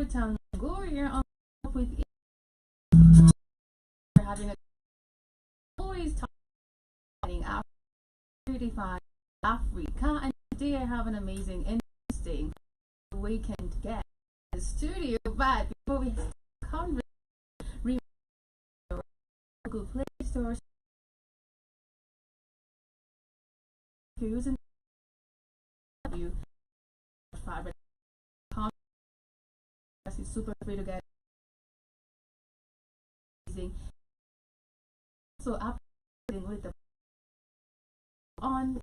Iwertan Gloria on with having a always talking Africa, and today I have an amazing, interesting weekend guest in the studio. But before we converse, Google Play Store, using you fabric, it's super free to get. So up with the on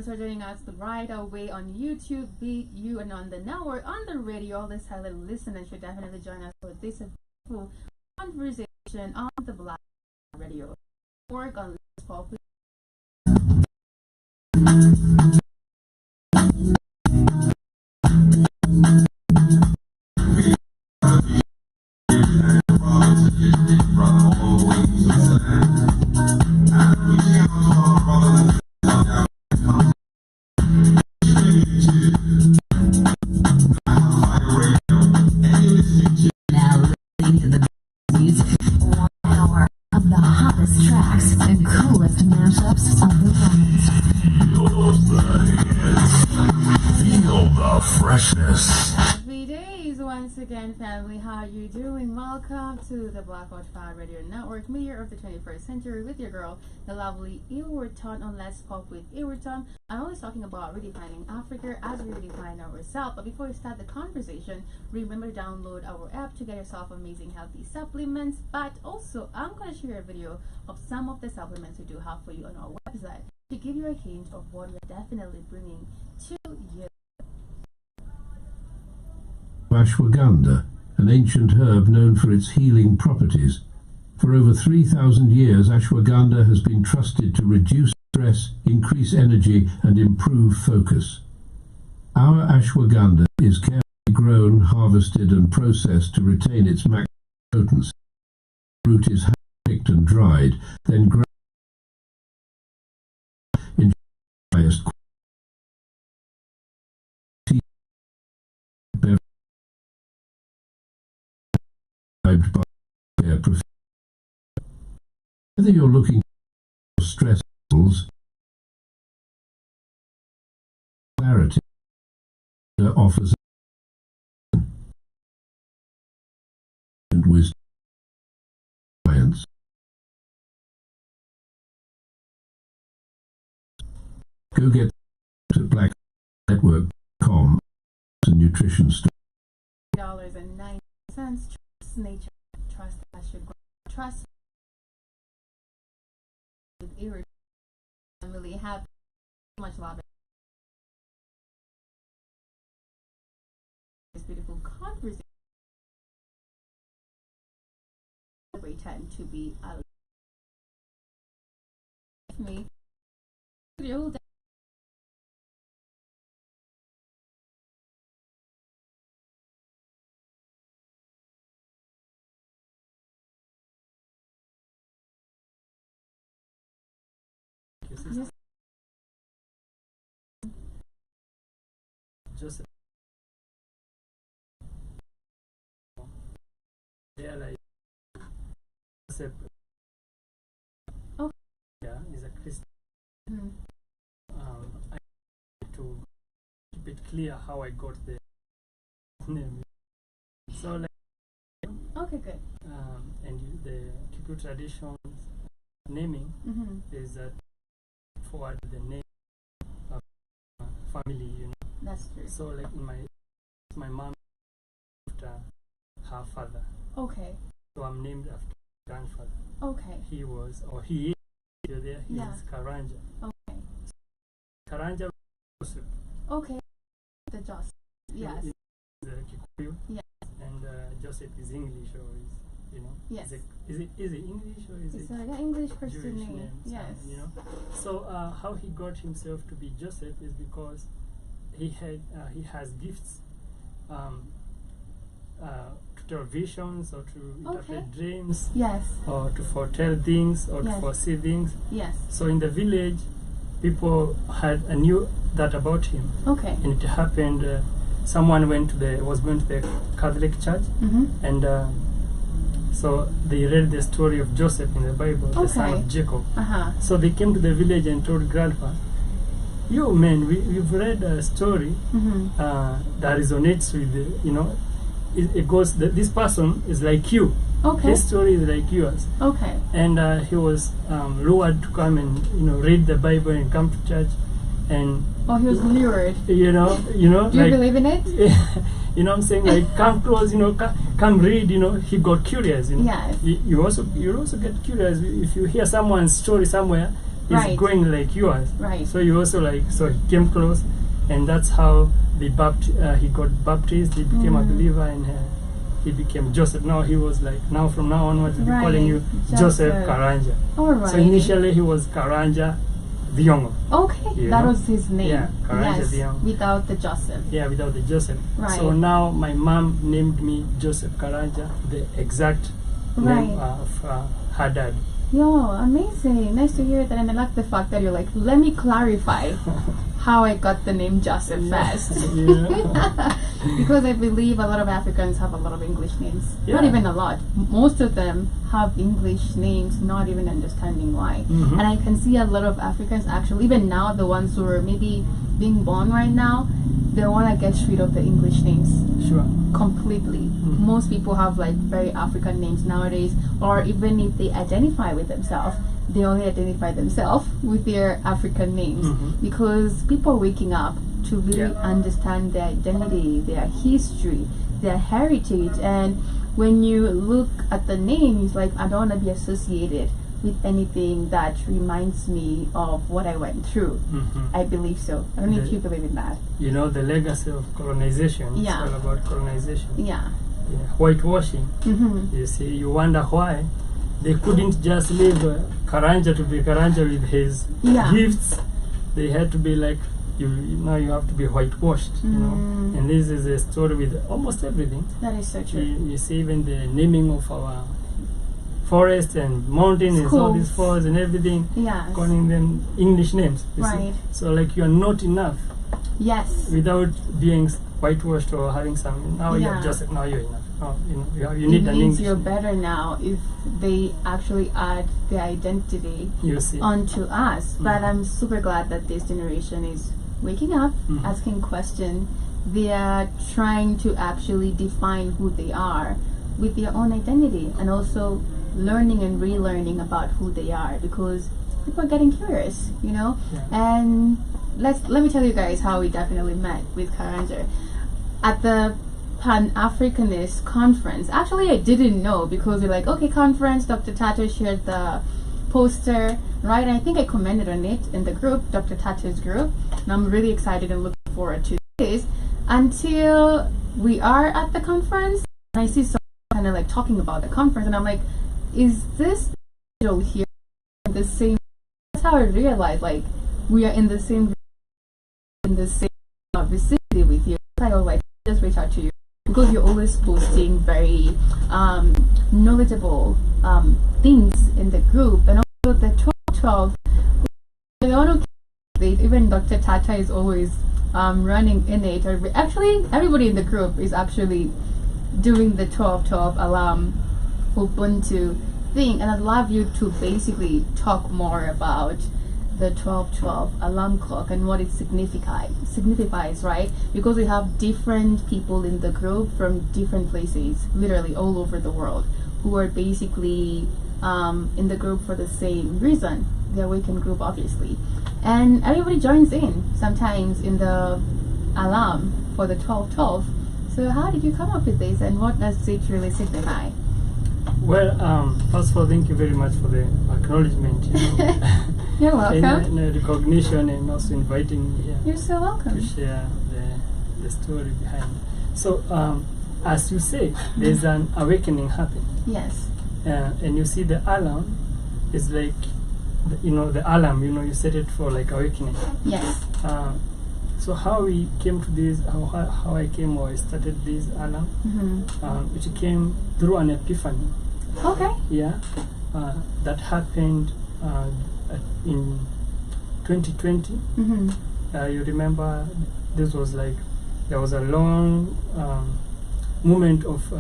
for joining us right away on YouTube, BU, and on the network, on the radio. All the silent listeners should definitely join us for this beautiful conversation on the Black Radio. Work on this pop. Again, family, how you doing? Welcome to the Blackout 5 Radio Network, Mayor of the 21st Century, with your girl, the lovely Iwertan on Let's Pop with Iwertan. I'm always talking about redefining Africa as we redefine ourselves. But before we start the conversation, remember to download our app to get yourself amazing healthy supplements. But also, I'm going to share a video of some of the supplements we do have for you on our website to give you a hint of what we're definitely bringing to you. Ashwagandha, an ancient herb known for its healing properties. For over 3,000 years, ashwagandha has been trusted to reduce stress, increase energy, and improve focus. Our ashwagandha is carefully grown, harvested, and processed to retain its maximum potency. The root is picked and dried, then ground in highest quality. By whether you're looking for stress levels, clarity offers and wisdom science. Go get at blacknetwork.com and nutrition store. $9.09. Trust nature, trust Ashwagandha, trust with Iwertan. I'm really happy. So much love. This beautiful conversation. We tend to be me. Just yeah, like oh yeah, is a Christian. I need to keep it clear how I got the name. So like okay, good. And the Kikuyu tradition naming is that forward the name of family, you know. That's true. So like my mom after her father. Okay. So I'm named after grandfather. Okay. He was, or he is still there. He is Karanjah. Okay. Karanjah. Okay. The just. Yes. The Hebrew. Yes. And Joseph is English, or is, you know, Yes. is it English, or is It's it an English Christian Jewish name. name? Yes. You know. So how he got himself to be Joseph is because he has gifts to tell visions, or to interpret dreams, Yes. or to foretell things, or to Yes. foresee things. Yes. So in the village, people knew that about him, Okay. and it happened. Someone was going to the Catholic Church, Mm-hmm. and so they read the story of Joseph in the Bible, the son Okay. of Jacob. Uh-huh. So they came to the village and told Grandpa, "You man, we've read a story Mm-hmm. that resonates with you know, it goes that this person is like you. Okay. His story is like yours." Okay. And he was lured to come and read the Bible and come to church, and Oh, he was lured. you know, Do you like, believe in it? you know what I'm saying, like, come close, come read, he got curious, Yes. You also get curious if you hear someone's story somewhere is Right. going like yours. Right. So you also so he came close, and that's how he got baptized. He became a believer, and he became Joseph. Now he was like, from now onwards we'll be Right. calling you Joseph Karanjah. All right. So initially he was Karanjah Viongo. Okay. You That know? was his name. Yeah, Karanjah Yes. Viongo. Without the Joseph. Yeah, without the Joseph. Right. So now my mom named me Joseph Karanjah, the exact name Right. of her dad. Yo, amazing. Nice to hear that. And I like the fact that you're like, let me clarify how I got the name Joseph first. Yeah. Because I believe a lot of Africans have a lot of English names. Not Yeah. even a lot. Most of them have English names, not even understanding why. Mhm. And I can see a lot of Africans actually, even now, the ones who are maybe being born right now, they want to get rid of the English names Sure. completely. Most people have like very African names nowadays, or even if they identify with themselves, they only identify themselves with their African names because people are waking up to really Yeah. understand their identity, their history, their heritage. And when you look at the name, it's like, I don't want to be associated with anything that reminds me of what I went through. I believe so. I don't know if you believe in that. The legacy of colonization. Yeah. It's all about colonization. Yeah. Yeah. Whitewashing. Mm-hmm. You see, you wonder why they couldn't just leave Karanjah to be Karanjah with his Yeah. gifts. They had to be like, you have to be whitewashed, And this is a story with almost everything. That is so true. You see, even the naming of our forest and mountain and all these Schools. forests and everything, Yes. calling them English names. You see? Right. So like you are not enough Yes. without being whitewashed or having some. Now Yeah. you're just now you're enough. Oh, you It need an means English. you're better now if they actually add their identity You see. onto us. But I'm super glad that this generation is waking up, asking questions. They are trying to actually define who they are with their own identity, and also learning and relearning about who they are, because people are getting curious, Yeah. And let me tell you guys how we definitely met with Karanjah at the Pan-Africanist conference. Actually, I didn't know, because we're like, okay, conference, Dr. Tato shared the poster, right? And I think I commented on it in the group, Dr. Tato's group, and I'm really excited and looking forward to this until we are at the conference. And I see someone kind of like talking about the conference, and I'm like, is this here in the same? That's how I realized, like, we are in the same vicinity with you. I was like, just reach out to you, because you're always posting very knowledgeable things in the group. And also the 12-12, even Dr. Tata is always running in it. Actually, everybody in the group is actually doing the 12-12 alarm Ubuntu thing. And I'd love you to basically talk more about the 12-12 alarm clock and what it signifies, right? Because we have different people in the group from different places, literally all over the world, who are basically in the group for the same reason, the awakened group, obviously. And everybody joins in sometimes in the alarm for the 12-12. So how did you come up with this, and what does it really signify? Well, first of all, thank you very much for the acknowledgement. You're welcome. And recognition, and also inviting me here. You're so welcome. To share the story behind. So as you say, there's an awakening happening. Yes. And you see the alarm is like, the alarm, you set it for like awakening. Yes. So how we came to this, how I came or I started this alarm, it came through an epiphany. Okay. Yeah. That happened in 2020. You remember this was like, there was a long movement of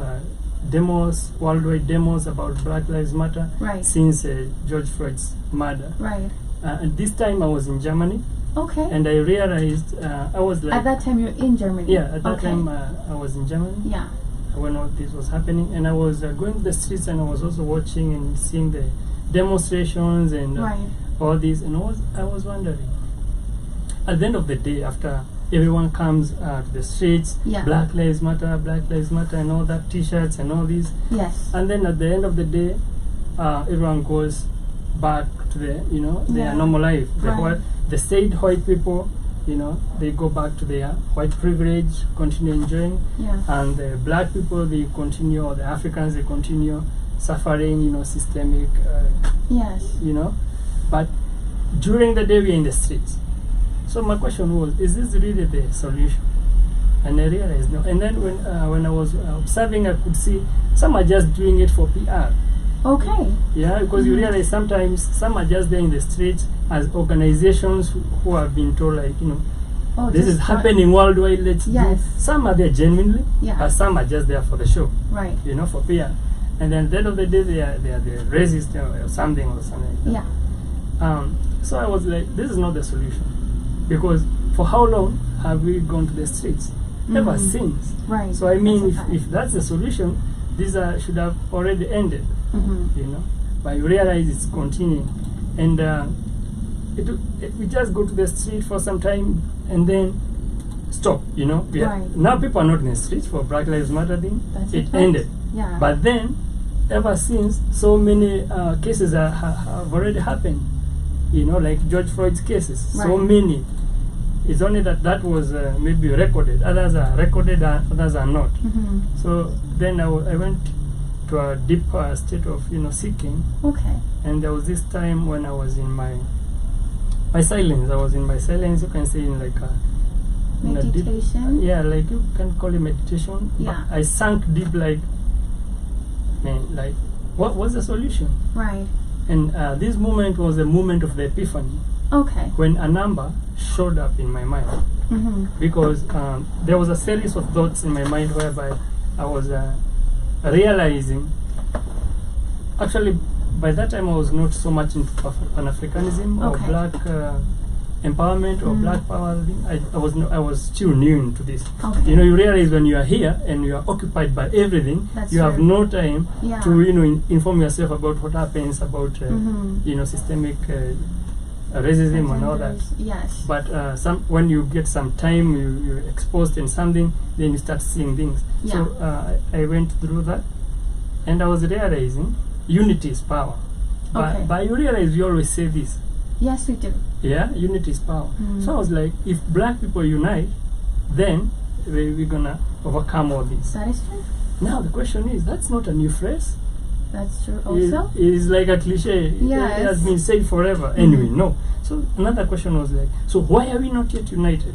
demos, worldwide demos about Black Lives Matter, right, since George Floyd's murder. Right. And this time I was in Germany. Okay. And I realized I was like... At that time you're in Germany? Yeah, at that time I was in Germany. Yeah. When all this was happening. And I was going to the streets, and I was also watching and seeing the demonstrations and all this. And I was wondering, at the end of the day, after everyone comes to the streets, Black Lives Matter, and all that, t-shirts and all these. Yes. And then at the end of the day, everyone goes back to their normal life. The said white people, they go back to their white privilege, continue enjoying. Yeah. And the black people, they continue, or the Africans, they continue suffering, systemic, yes. But during the day, we're in the streets. So my question was, is this really the solution? And I realized no. And then when I was observing, I could see some are just doing it for PR. Okay. Yeah, because you realize sometimes some are just there in the streets as organizations who have been told, like, this is happening worldwide, let's do. Some are there genuinely, but some are just there for the show. Right. For PR. And then at the end of the day, they are the racist or something like that. Yeah. So I was like, this is not the solution. Because for how long have we gone to the streets? Ever since. Right. So I mean, if that's the solution, these should have already ended. But you realize it's continuing. And we just go to the street for some time and then stop, Now people are not in the streets for Black Lives Matter thing. It ended. Yeah. But then, ever since, so many cases have already happened. Like George Floyd's cases. So many. It's only that was maybe recorded. Others are recorded, others are not. So then I went to a deep state of seeking. Okay. And there was this time when I was in my silence. I was in my silence. You can say in like a meditation. Like you can call it meditation. Yeah. I sank deep, like, man, like what was the solution? Right. And this moment was a moment of the epiphany. Okay. When a number showed up in my mind. Because there was a series of thoughts in my mind whereby I was realizing, actually by that time I was not so much into Pan-Africanism or black empowerment or black power. I was still new to this. Okay. You realize when you are here and you are occupied by everything, you have no time to inform yourself about what happens, about systemic racism and all that. Yes. But when you get some time, you're exposed in something, then you start seeing things. Yeah. So I went through that, and I was realizing unity is power. Okay. But you realize we always say this. Yes, we do. Yeah, unity is power. So I was like, if black people unite, then we're gonna overcome all this. That is true. Now the question is, that's not a new phrase. That's true also. It is like a cliche. Yes. It has been said forever. Anyway, no. So another question was like, so why are we not yet united?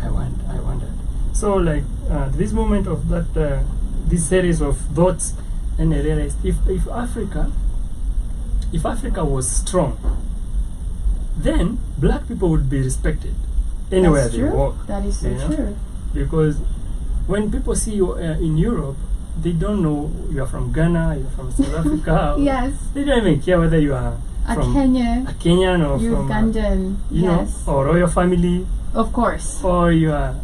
I wondered. So like this moment of that, this series of thoughts, and I realized if Africa was strong, then black people would be respected anywhere they walk. That is so true. Because when people see you in Europe, they don't know you are from Ghana, you're from South Africa. Yes. They don't even care whether you are from a Kenyan or Ugandan, from or royal family. Of course. Or you are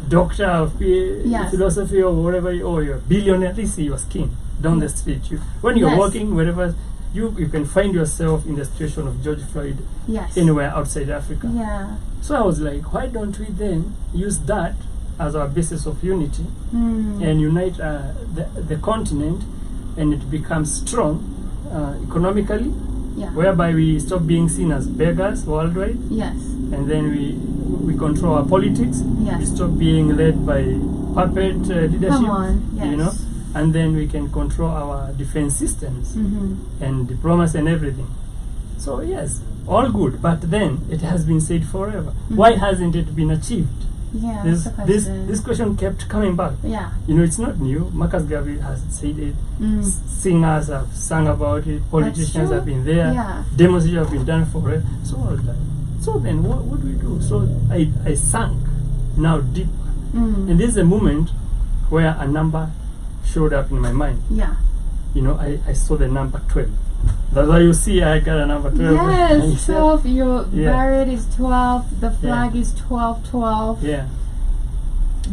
doctor of philosophy or whatever, or you're a billionaire. They see your skin down the street. When you're walking wherever, you can find yourself in the situation of George Floyd anywhere outside Africa. Yeah. So I was like, why don't we then use that as our basis of unity and unite the continent, and it becomes strong economically, whereby we stop being seen as beggars worldwide. Yes. and then we control our politics. Yes. We stop being led by puppet leadership. Come on, yes. You know, and then we can control our defense systems and diplomacy and everything. So yes, all good, but then it has been said forever. Why hasn't it been achieved? Yeah, this question kept coming back. Yeah. You know, it's not new. Marcus Garvey has said it. Singers have sung about it. Politicians have been there. Yeah. Demonstrations have been done forever. So I was like, so then what do we do? So I sank now deeper. And this is a moment where a number showed up in my mind. Yeah. You know, I saw the number 12. That's why you see I got a number 12. Yes, 12. Your beret is 12. The flag is 12. Yeah.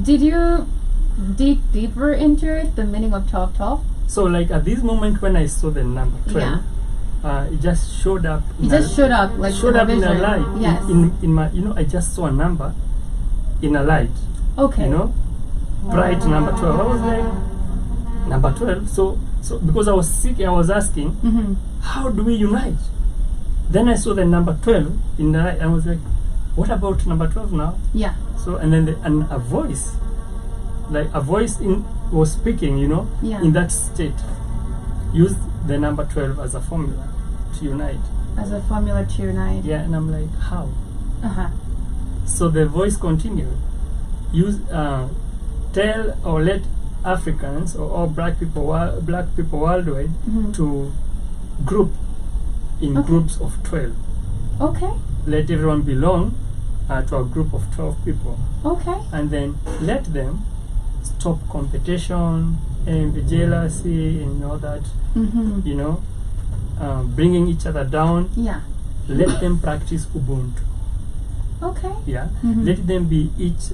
Did you dig deeper into it, the meaning of 12? So like at this moment when I saw the number 12, it just showed up. It just showed up like showed up in a light. Yes. In my, you know, I just saw a number in a light. Okay. You know, bright number 12. I was like, number 12. So because I was sick, I was asking, how do we unite? Then I saw the number 12 in the light. I was like, what about number 12 now? Yeah. So and then a voice, like a voice was speaking, you know, in that state, used the number 12 as a formula to unite. As a formula to unite. Yeah, and I'm like, how? So the voice continued. Use tell or let Africans or all black people worldwide to group in groups of 12. Okay. Let everyone belong to a group of 12 people. Okay. And then let them stop competition and jealousy and all that. You know, bringing each other down. Yeah. Let them practice Ubuntu. Okay. Yeah. Let them be each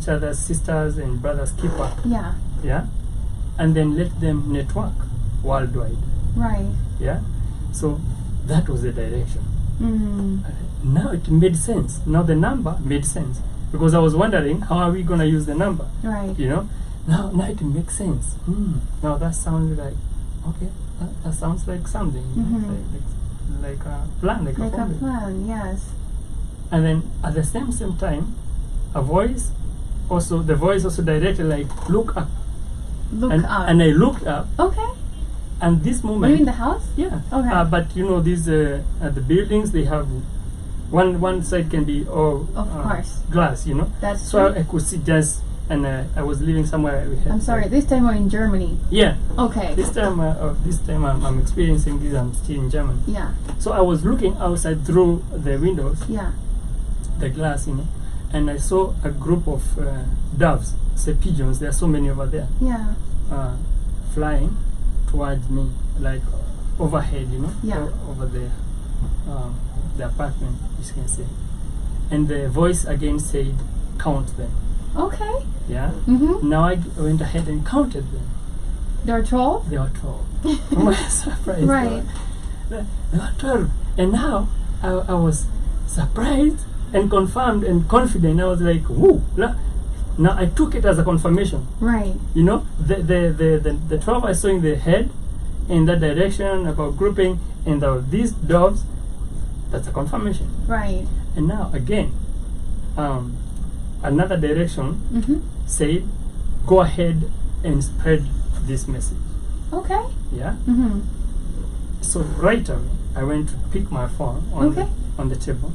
other's sisters and brothers keeper. Yeah. Yeah. And then let them network worldwide. Right. Yeah. So that was the direction. Now it made sense. Now the number made sense because I was wondering how are we gonna use the number. Right. You know. Now it makes sense. Now that sounds like okay. That sounds like something. Like a plan. Like a plan. Yes. And then at the same time, the voice also directed like look up. Look up. And I looked up. Okay. And this moment. Were you in the house? Yeah. Okay. But you know these the buildings they have one side can be all of course glass. You know. That's so true. I could see just and I was living somewhere. I'm sorry. This time we're in Germany. Yeah. Okay. This time I'm experiencing this. I'm still in Germany. Yeah. So I was looking outside through the windows. Yeah. The glass, you know, and I saw a group of doves, say pigeons. There are so many over there. Yeah. Flying towards me, like overhead, you know. Yeah. Over there, the apartment, you can say. And the voice again said, "Count them." Okay. Yeah. Now I went ahead and counted them. There are 12. There are 12. To my surprise. Right. There are 12, and now I was surprised and confirmed and confident. I was like, whoa. Now I took it as a confirmation. Right. You know, the 12 I saw in the head in that direction about grouping and these doves, that's a confirmation. Right. And now again, another direction said, go ahead and spread this message. Okay. Yeah. So right away, I went to pick my phone on the table,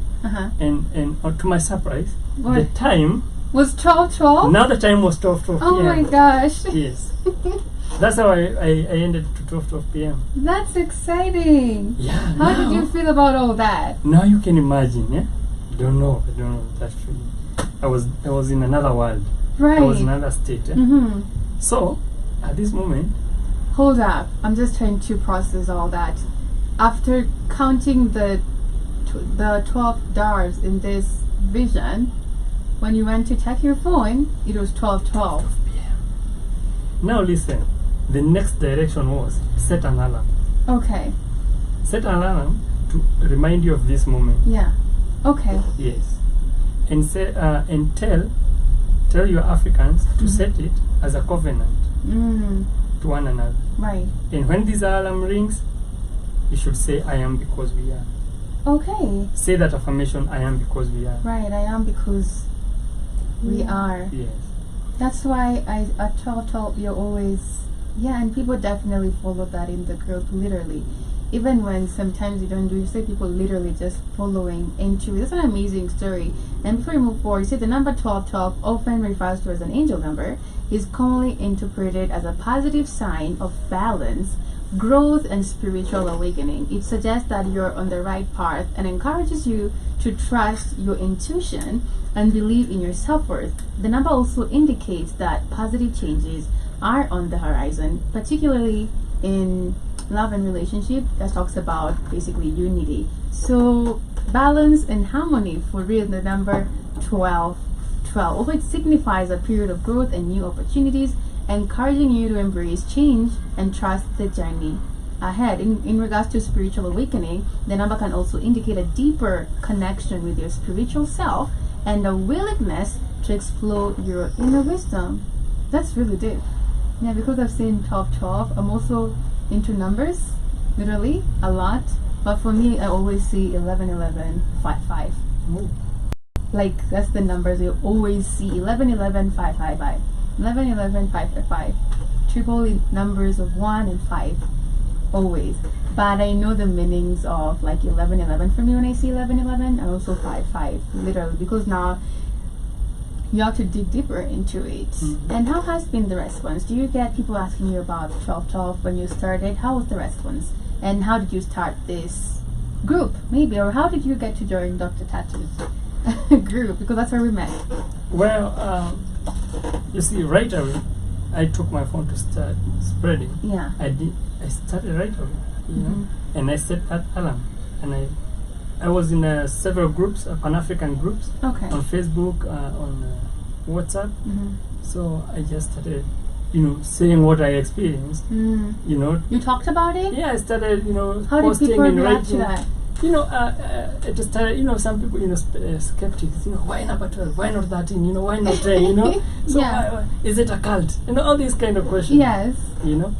and to my surprise, the time was 12:12. Now the time was 12:12 p.m. Oh my gosh! Yes, that's how I ended to 12:12 p.m. That's exciting. Yeah. How did you feel about all that? Now you can imagine. Yeah. I don't know. That's true. I was in another world. Right. I was in another state. Yeah? So at this moment. Hold up. I'm just trying to process all that. After counting the 12 stars in this vision, when you went to check your phone, it was 12:12. p.m. Now listen. The next direction was set an alarm. Okay. Set an alarm to remind you of this moment. Yeah. Okay. Yes. And say and tell your Africans to set it as a covenant. To one another. Right. And when this alarm rings, you should say, I am because we are. Okay. Say that affirmation, I am because we are. Right, I am because we are. Yes. That's why at 12 you're always, yeah, and people definitely follow that in the group, literally. Even when sometimes you don't do, you see people literally just following into it. It's an amazing story. And before we move forward, you see the number 1212 often refers to as an angel number, is commonly interpreted as a positive sign of balance, growth, and spiritual awakening. It suggests that you're on the right path and encourages you to trust your intuition and believe in your self-worth. The number also indicates that positive changes are on the horizon, particularly in love and relationship. That talks about basically unity. So balance and harmony for real. The number 12. Also, it signifies a period of growth and new opportunities, encouraging you to embrace change and trust the journey ahead. In regards to spiritual awakening, the number can also indicate a deeper connection with your spiritual self and a willingness to explore your inner wisdom. That's really deep. Yeah, because I've seen 1212, I'm also into numbers, literally, a lot. But for me, I always see 111155. Like, that's the numbers you always see. 111155. 111155. Triple numbers of 1 and 5. Always. But I know the meanings of like 1111 for me when I see 1111, and also 55, literally, because now you have to dig deeper into it. And how has been the response? Do you get people asking you about 1212 when you started? How was the response? And how did you start this group, maybe? Or how did you get to join Dr. Tattoo's group? Because that's where we met. Well, you see, right away, I took my phone to start spreading. Yeah. I started right away, you know, and I set that alarm. And I was in several groups, Pan-African groups, on Facebook, on WhatsApp. So I just started, you know, saying what I experienced. You know. You talked about it? Yeah, I started, you know, how posting did people and react writing. to that? You know, it just started, you know, some people, you know, skeptics, you know, why number 12? Why not 13? You know, why not 10? You know? So, is it a cult? You know, all these kind of questions. Yes. You know?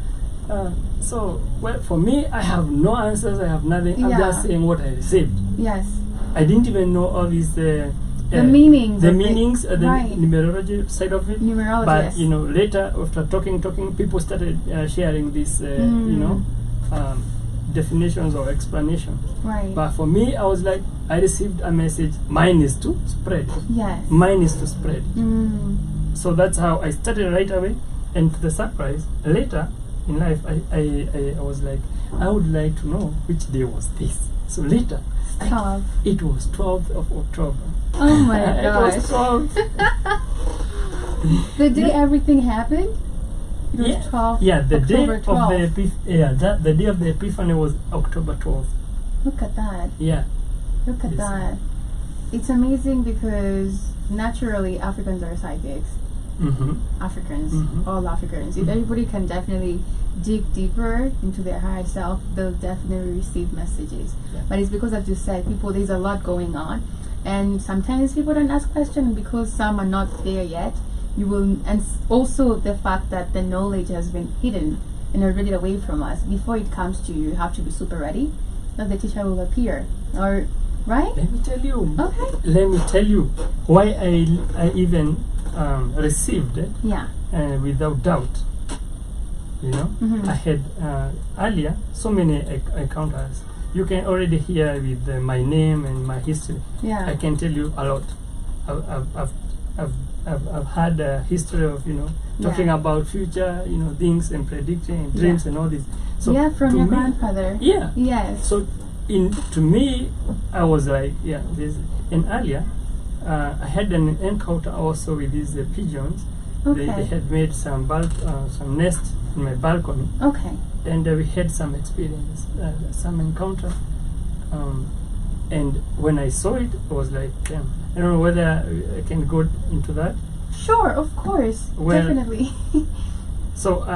So, well, for me, I have no answers, I have nothing. I'm just saying what I received. Yes. I didn't even know all these... the meanings. The meanings, the numerology side of it. Numerology, but, you know, later, after talking, people started sharing this, you know, definitions or explanations. Right. But for me, I was like, I received a message, mine is to spread. Yes. Mine is to spread. So that's how I started right away. And to the surprise, later in life, I was like, I would like to know which day was this. So later, it was 12th of October. Oh my gosh. It was 12th. The day everything happened? It was 12th. Yeah, the October day 12th. of the the day of the Epiphany was October 12th. Look at that. Yeah. Look at that. It's amazing because naturally Africans are psychics. Africans, all Africans. If everybody can definitely dig deeper into their higher self, they'll definitely receive messages. But it's because, as you said, there's a lot going on, and sometimes people don't ask questions because some are not there yet. You will, and also the fact that the knowledge has been hidden and already away from us. Before it comes to you, you have to be super ready. Now the teacher will appear, or right? Let me tell you. Okay. Let me tell you why I even received it. Yeah. Without doubt. You know, I had earlier so many encounters. You can already hear with my name and my history. Yeah. I can tell you a lot. I've had a history of, you know, talking about future, you know, things and predicting and dreams and all this. So from your grandfather. Yeah. Yes. So to me, I was like, this. And earlier, I had an encounter also with these pigeons. They had made some nests in my balcony. Okay. And we had some experience, some encounter. And when I saw it, I was like, damn. I don't know whether I can go into that. Sure, of course. Well, definitely. So,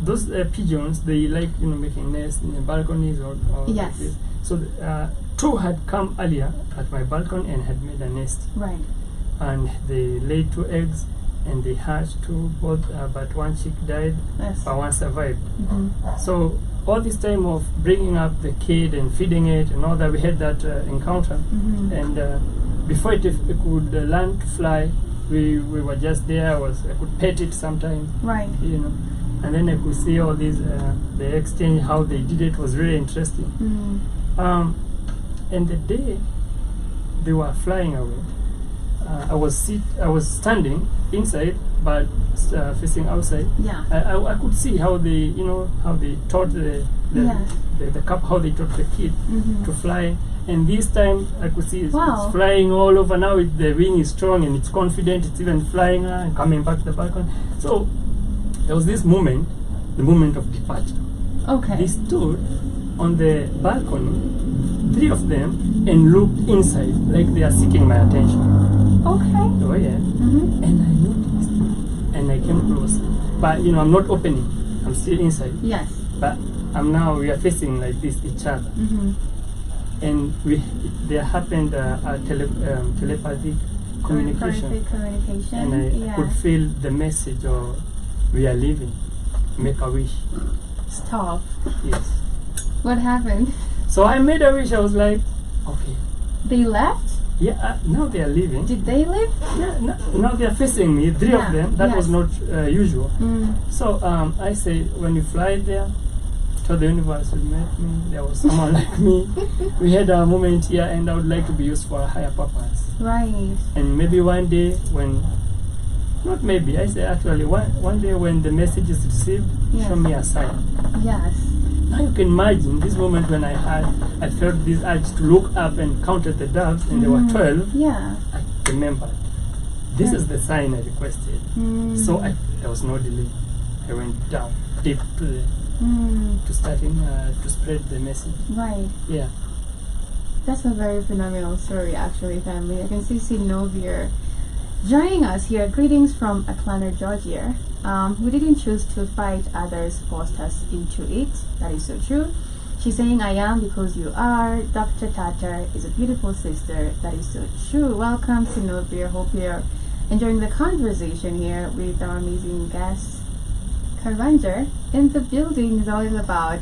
those pigeons, they like, you know, making nests in the balconies or yes. Like this. So, two had come earlier at my balcony and had made a nest. Right. And they laid 2 eggs and they hatched 2, both, but one chick died, but one survived. So all this time of bringing up the kid and feeding it and all that, we had that encounter. And before it could learn to fly, we were just there. I could pet it sometimes, right? You know, and then I could see all these the exchange, how they did it was really interesting. And the day they were flying away, I was standing inside, but facing outside. Yeah. I could see how they, how they taught the cup, how they taught the kid to fly. And this time I could see it's flying all over. Now the wing is strong and it's confident. It's even flying and coming back to the balcony. So there was this moment, the moment of departure. Okay. They stood on the balcony, 3 of them, and looked inside like they are seeking my attention. Okay. Oh yeah. And I noticed, and I came close. But I'm not opening. I'm still inside. Yes. But we are facing like this each other. And there happened a telepathic communication. And I could feel the message of we are leaving. Make a wish. Stop. Yes. What happened? So I made a wish. I was like, okay. They left? Yeah, now they are leaving. Did they leave? Yeah, now they are facing me, 3 of them. That was not usual. So I said, when you fly there, to the universe will make me. There was someone like me. We had a moment here, and I would like to be used for a higher purpose. Right. And maybe one day not maybe, I say actually, one day when the message is received, show me a sign. Yes. Now you can imagine this moment when I felt this urge to look up and counted the doves, and there were 12. Yeah. I remembered. This is the sign I requested. So there was no delay. I went down deep to starting to spread the message. Right. Yeah. That's a very phenomenal story, actually, family. I can see Novia joining us here. Greetings from Atlanta, Georgia. We didn't choose to fight, others forced us into it. That is so true. She's saying, I am because you are. Dr. Tata is a beautiful sister. That is so true. Welcome to Novia. Hope you're enjoying the conversation here with our amazing guest, Karanjah. In the building is always about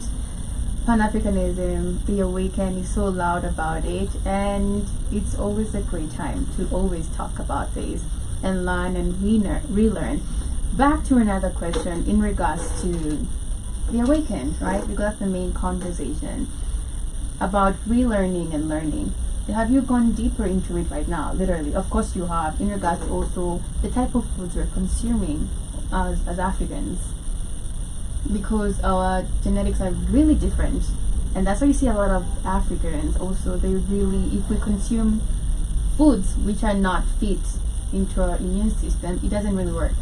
Pan-Africanism. The Awaken is so loud about it, and it's always a great time to always talk about this and learn and relearn. Back to another question in regards to the Awakened, right? Because that's the main conversation about relearning and learning. Have you gone deeper into it right now? Literally, of course you have, in regards to also the type of foods we're consuming as Africans, because our genetics are really different, and that's why you see a lot of Africans also, they really, if we consume foods which are not fit into our immune system, it doesn't really work,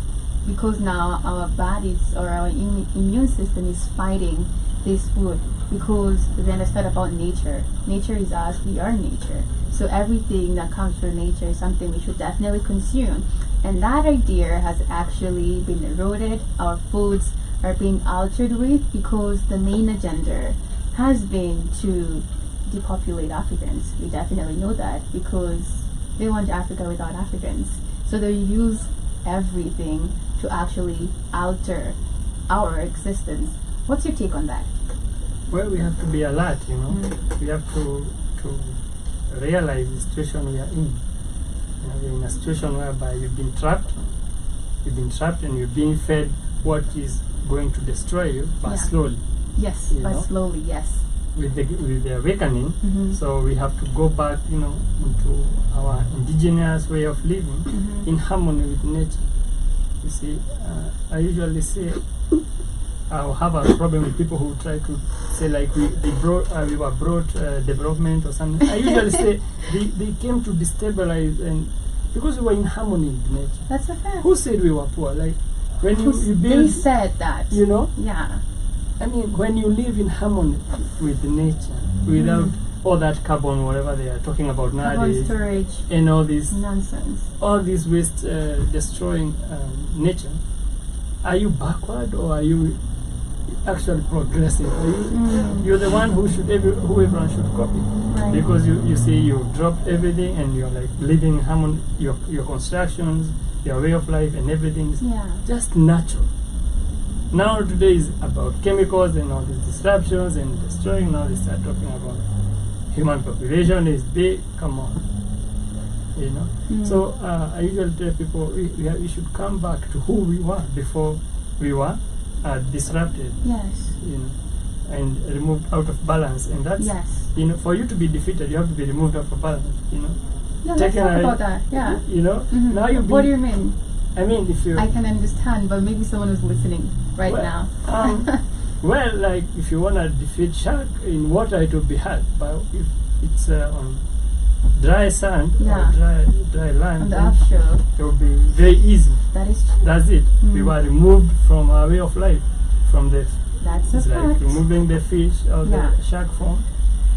because now our bodies or our immune system is fighting this food, because we understand about nature is us, we are nature, so everything that comes from nature is something we should definitely consume, and that idea has actually been eroded. Our foods are being altered with, because the main agenda has been to depopulate Africans. We definitely know that, because they want Africa without Africans. So they use everything to actually alter our existence. What's your take on that? Well, we have to be alert, We have to realize the situation we are in. We're in a situation whereby you've been trapped and you're being fed what is going to destroy you, but slowly. Yes, but slowly, yes. With the awakening, so we have to go back, into our indigenous way of living in harmony with nature. You see, I usually say I'll have a problem with people who try to say like we were brought development or something. I usually say they came to destabilize, and because we were in harmony with nature. That's a fact. Who said we were poor? Like when you build, they said that. Yeah. I mean, when you live in harmony with nature, without all that carbon, whatever they are talking about nowadays, storage, and all this nonsense, all this waste destroying nature, are you backward or are you actually progressive? You're the one who everyone should copy, right? Because you see, you drop everything and you're like living in harmony. Your constructions, your way of life, and everything is just natural. Now today is about chemicals and all these disruptions and destroying. Now they start talking about human population is big. Come on, you know. So I usually tell people we should come back to who we were before we were disrupted. Yes. You know, and removed out of balance, and that's you know, for you to be defeated, you have to be removed out of balance. You know. Yeah, let's talk about that. Yeah. You know. Now you. What do you mean? I mean, if you. I can understand, but maybe someone is listening right now. Well, like if you wanna defeat shark in water, it will be hard. But if it's on dry sand or dry land, on the offshore, it will be very easy. That is true. That's it. We were removed from our way of life, from the. That's it's a like fact. removing the fish or the shark from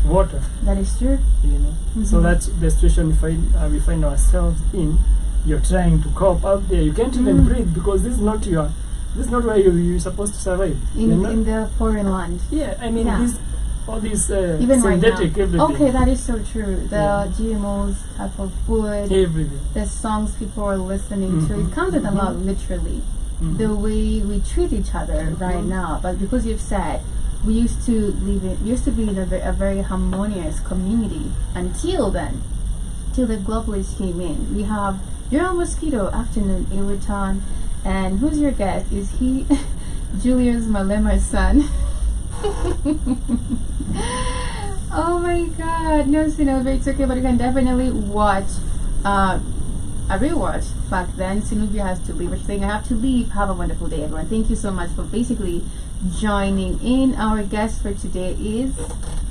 water. That is true. You know. So that's the situation we find ourselves in. You're trying to cope out there. You can't even breathe because this is not where you're supposed to survive. In the foreign land. Yeah, I mean all these even synthetic right now. everything. Okay, that is so true. The GMOs type of food, everything. The songs people are listening to. It comes with a lot, literally. The way we treat each other right now. But because you've said we used to be in a very harmonious community until then, till the globalists came in. We have your Mosquito afternoon, Ewerton, and who's your guest? Is he Julius Malema's son? Oh my God! No, it's okay, but you can definitely watch a rewatch back then. Sinubia has to leave. We're saying I have to leave. Have a wonderful day, everyone. Thank you so much for basically joining in. Our guest for today is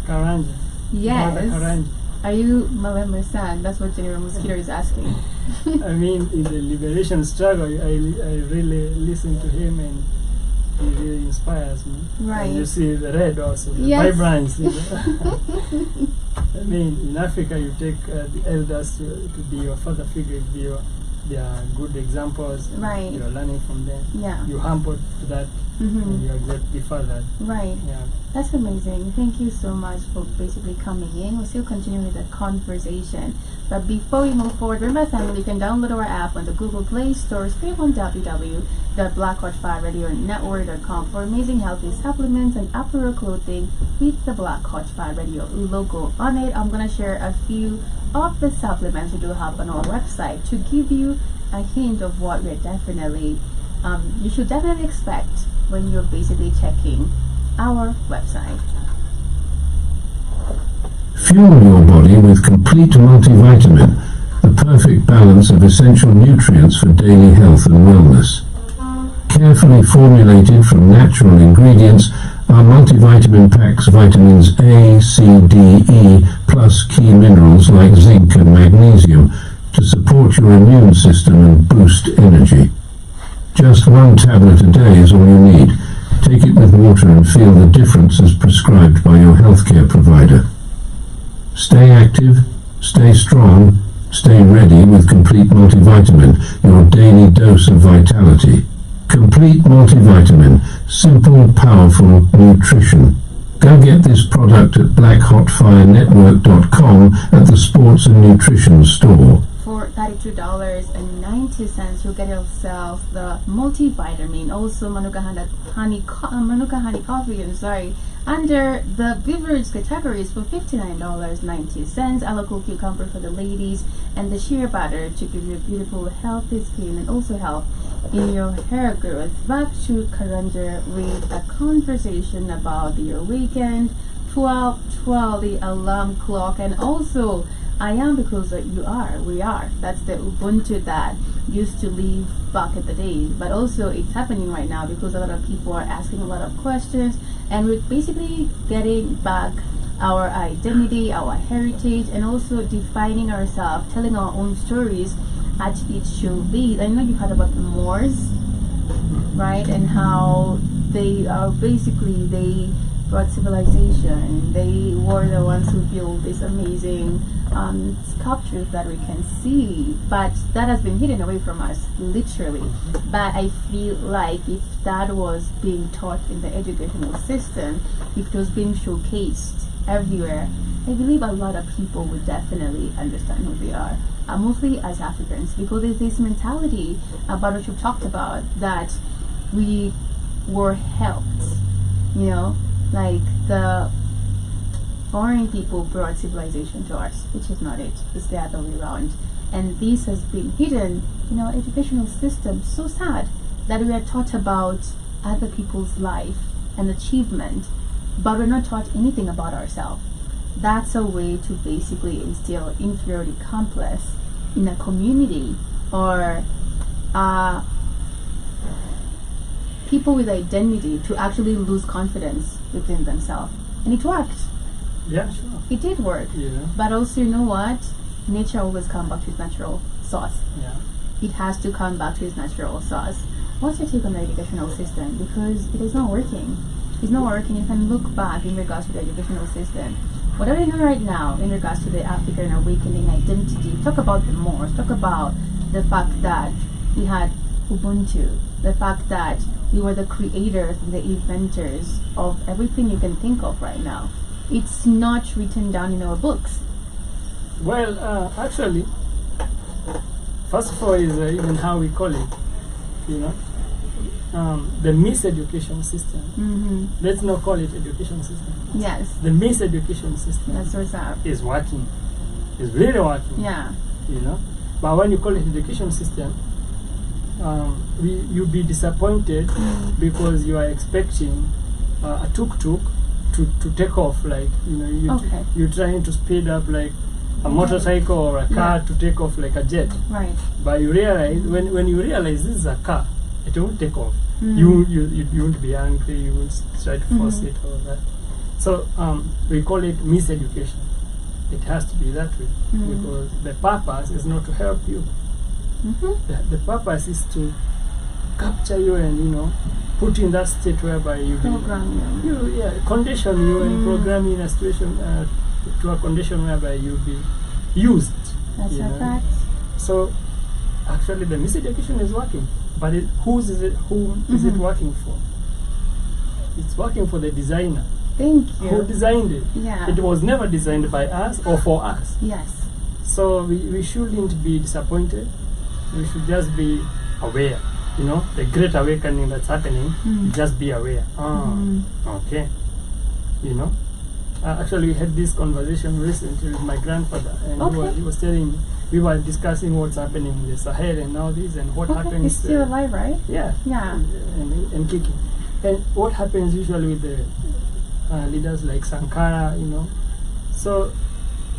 Karanjah. Yes. Karanjah. Are you Malema's son? That's what General Mosquito is asking. I mean, in the liberation struggle, I really listen to him, and he really inspires me. Right. And you see the red also, the vibrance. I mean, in Africa, you take the elders to be your father figure. They are good examples. Right. You are learning from them. Yeah. You humble to that. And you are greatly furthered. Right. Yeah. That's amazing. Thank you so much for basically coming in. We'll still continue with the conversation. But before we move forward, remember, family, you can download our app on the Google Play Store. Stay on www.blackhot5radionetwork.com for amazing healthy supplements and apparel clothing with the Black Hot 5 Radio logo on it. I'm going to share a few of the supplements we do have on our website to give you a hint of what we're definitely, you should definitely expect when you're basically checking our website. Fuel your body with complete multivitamin, the perfect balance of essential nutrients for daily health and wellness. Carefully formulated from natural ingredients, our multivitamin packs vitamins A, C, D, E, plus key minerals like zinc and magnesium to support your immune system and boost energy. Just one tablet a day is all you need. Take it with water and feel the difference as prescribed by your healthcare provider. Stay active, stay strong, stay ready with Complete Multivitamin, your daily dose of vitality. Complete Multivitamin, simple, powerful nutrition. Go get this product at blackhotfirenetwork.com at the Sports and Nutrition store. For $32.90, you'll get yourself the multivitamin, also Manuka honey coffee, under the beverage categories for $59.90. Alaco cucumber for the ladies, and the shea butter to give you a beautiful, healthy skin and also help in your hair growth. Back to Karanjah with a conversation about your weekend, 12, the alarm clock, and also I am because we are. That's the Ubuntu that used to live back in the days. But also it's happening right now because a lot of people are asking a lot of questions, and we're basically getting back our identity, our heritage, and also defining ourselves, telling our own stories as it should be. I know you've heard about the Moors, right? And how they brought civilization. They were the ones who built this amazing sculptures that we can see, but that has been hidden away from us, literally. But I feel like if that was being taught in the educational system, if it was being showcased everywhere, I believe a lot of people would definitely understand who they are, mostly as Africans, because there's this mentality about what you've talked about, that we were helped. You know, like the foreign people brought civilization to us, which is not it. It's the other way around. And this has been hidden in our educational system. So sad that we are taught about other people's life and achievement, but we're not taught anything about ourselves. That's a way to basically instill inferiority complex in a community, or people with identity to actually lose confidence within themselves. And it worked. Yeah, sure. It did work. Yeah. But also, you know what? Nature always comes back to its natural source. Yeah. It has to come back to its natural source. What's your take on the educational system? Because it is not working. It's not working. You can look back in regards to the educational system. What are we doing right now in regards to the African awakening identity? Talk about the Moors. Talk about the fact that we had Ubuntu. The fact that we were the creators and the inventors of everything you can think of right now. It's not written down in our books. Well, actually, first of all is even how we call it, you know, the miseducation system. Mm-hmm. Let's not call it education system. Yes. The miseducation system. That's what's up. Is working. It's really working. Yeah. You know, but when you call it education system, you'll be disappointed because you are expecting a tuk-tuk to take off, like, you know, you're trying to speed up like a motorcycle or a car to take off like a jet. Right. But you realize, when you realize this is a car, it won't take off. You won't be angry, you won't try to force it or that. So we call it miseducation. It has to be that way because the purpose is not to help you. The purpose is to capture you and, you know, put you in that state whereby you condition you and program you in a situation to a condition whereby you'll be used. That's a fact. So actually the miseducation is working, but who is it working for? It's working for the designer. Thank you. Who designed it? Yeah. It was never designed by us or for us. Yes. So we shouldn't be disappointed. We should just be aware. You know, the great awakening that's happening, just be aware. Okay. You know, actually we had this conversation recently with my grandfather, and he was telling me, we were discussing what's happening in the Sahel and all this, and what happens. He's still alive, right? Yeah. Yeah. And kicking. And what happens usually with the leaders like Sankara, you know. So,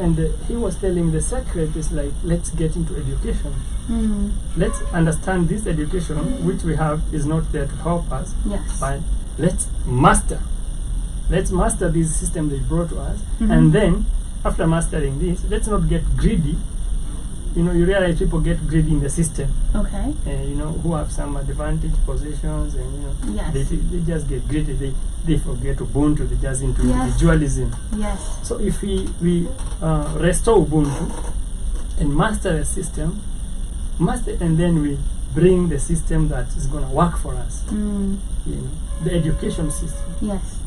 and he was telling the secret is like, let's get into education. Let's understand this education, which we have, is not there to help us. Yes. But let's master this system they brought to us. And then, after mastering this, let's not get greedy. You know, you realize people get greedy in the system. Okay. You know, who have some advantage positions, and, you know, they just get greedy. They forget Ubuntu. They just into individualism. Yes. So if we restore Ubuntu and master a system, and then we bring the system that is going to work for us. You know, the education system. Yes.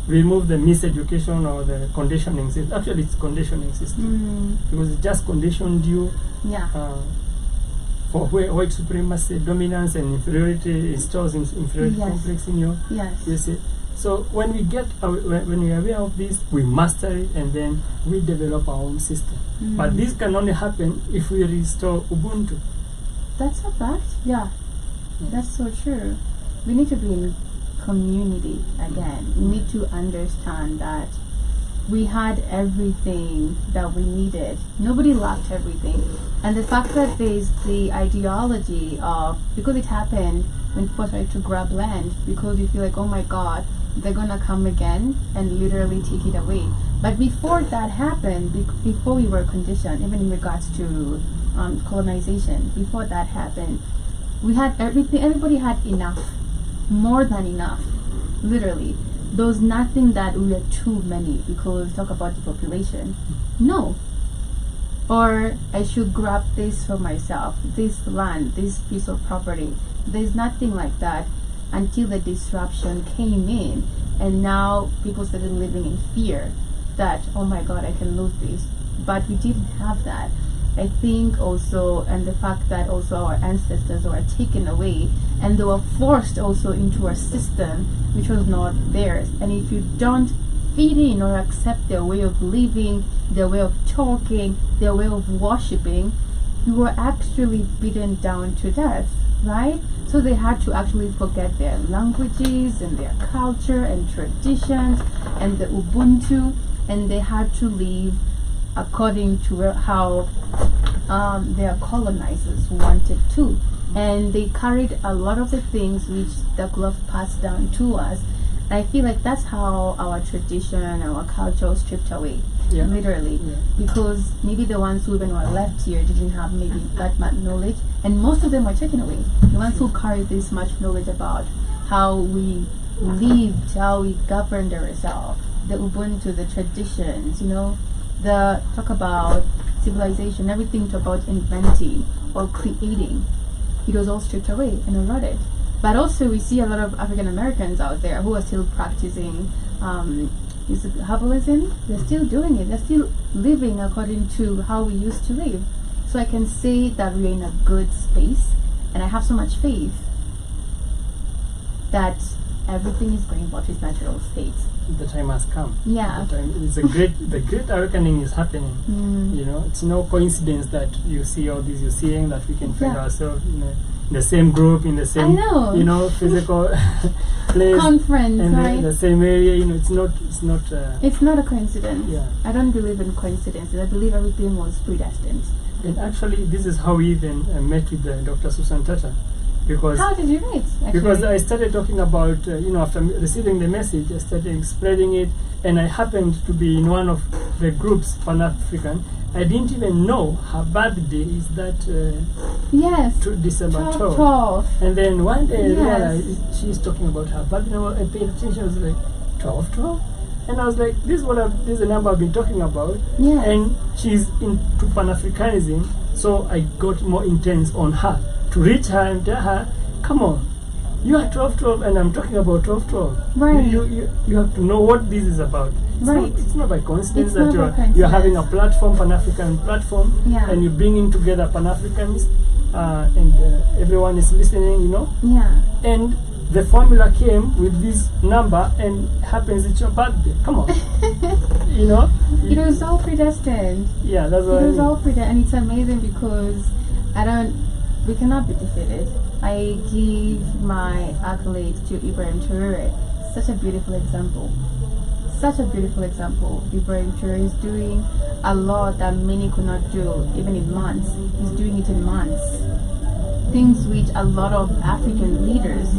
Remove the miseducation or the conditioning system. Actually, it's conditioning system because it just conditioned you for white supremacy, dominance, and inferiority. Installs inferiority complex in you. Yes. You see. So when we get when we are aware of this, we master it, and then we develop our own system. But this can only happen if we restore Ubuntu. That's a fact. Yeah. That's so true. We need to be in community again. We need to understand that we had everything that we needed. Nobody lacked everything. And the fact that there's the ideology of, because it happened when people started to grab land, because you feel like, oh my God, they're gonna come again and literally take it away. But before that happened, before we were conditioned, even in regards to colonization, before that happened, we had everything. Everybody had enough, more than enough, literally. There was nothing that we are too many, because talk about the population. No. Or I should grab this for myself, this land, this piece of property. There's nothing like that until the disruption came in, and now people started living in fear that, oh my God, I can lose this. But we didn't have that. I think also, and the fact that also our ancestors were taken away and they were forced also into a system which was not theirs. And if you don't fit in or accept their way of living, their way of talking, their way of worshipping, you were actually beaten down to death, right? So they had to actually forget their languages and their culture and traditions and the Ubuntu, and they had to live according to how their colonizers wanted to. And they carried a lot of the things which the glove passed down to us. And I feel like that's how our tradition, our culture was stripped away, literally. Yeah. Because maybe the ones who even were left here didn't have maybe that much knowledge, and most of them were taken away. The ones who carried this much knowledge about how we lived, how we governed ourselves, the Ubuntu, the traditions, you know, the talk about civilization, everything about inventing or creating, it was all stripped away and eroded. But also we see a lot of African Americans out there who are still practicing is it herbalism? They're still doing it. They're still living according to how we used to live. So I can say that we're in a good space, and I have so much faith that everything is going back to its natural state. The time has come. Yeah. The great awakening is happening. You know, it's no coincidence that you see all these, you're seeing that we can find ourselves in the same group, in the same, you know, physical place, conference, and right? the same area. You know, it's not a coincidence. Yeah. I don't believe in coincidences. I believe everything was predestined. And actually, this is how we even met with Dr. Susan Tata. Because how did you meet? Actually? Because I started talking about, you know, after receiving the message, I started spreading it, and I happened to be in one of the groups, Pan-African. I didn't even know her birthday is that December 12th. And then one day I realized she's talking about her birthday. I paid attention. I was like, 12? And I was like, this is the number I've been talking about. Yes. And she's into Pan-Africanism, so I got more intense on her to reach her and tell her, come on, you are 12, and I'm talking about 12. Right. You have to know what this is about. It's not by coincidence that you're having a platform, Pan-African platform, and you're bringing together Pan-Africans, and everyone is listening, you know. Yeah. And the formula came with this number, and happens it's your birthday. Come on, you know. It was all predestined. Yeah, that's what it was all predestined, and it's amazing because we cannot be defeated. I give my accolades to Ibrahim Traore. Such a beautiful example. Ibrahim Traore is doing a lot that many could not do, even in months. He's doing it in months. Things which a lot of African leaders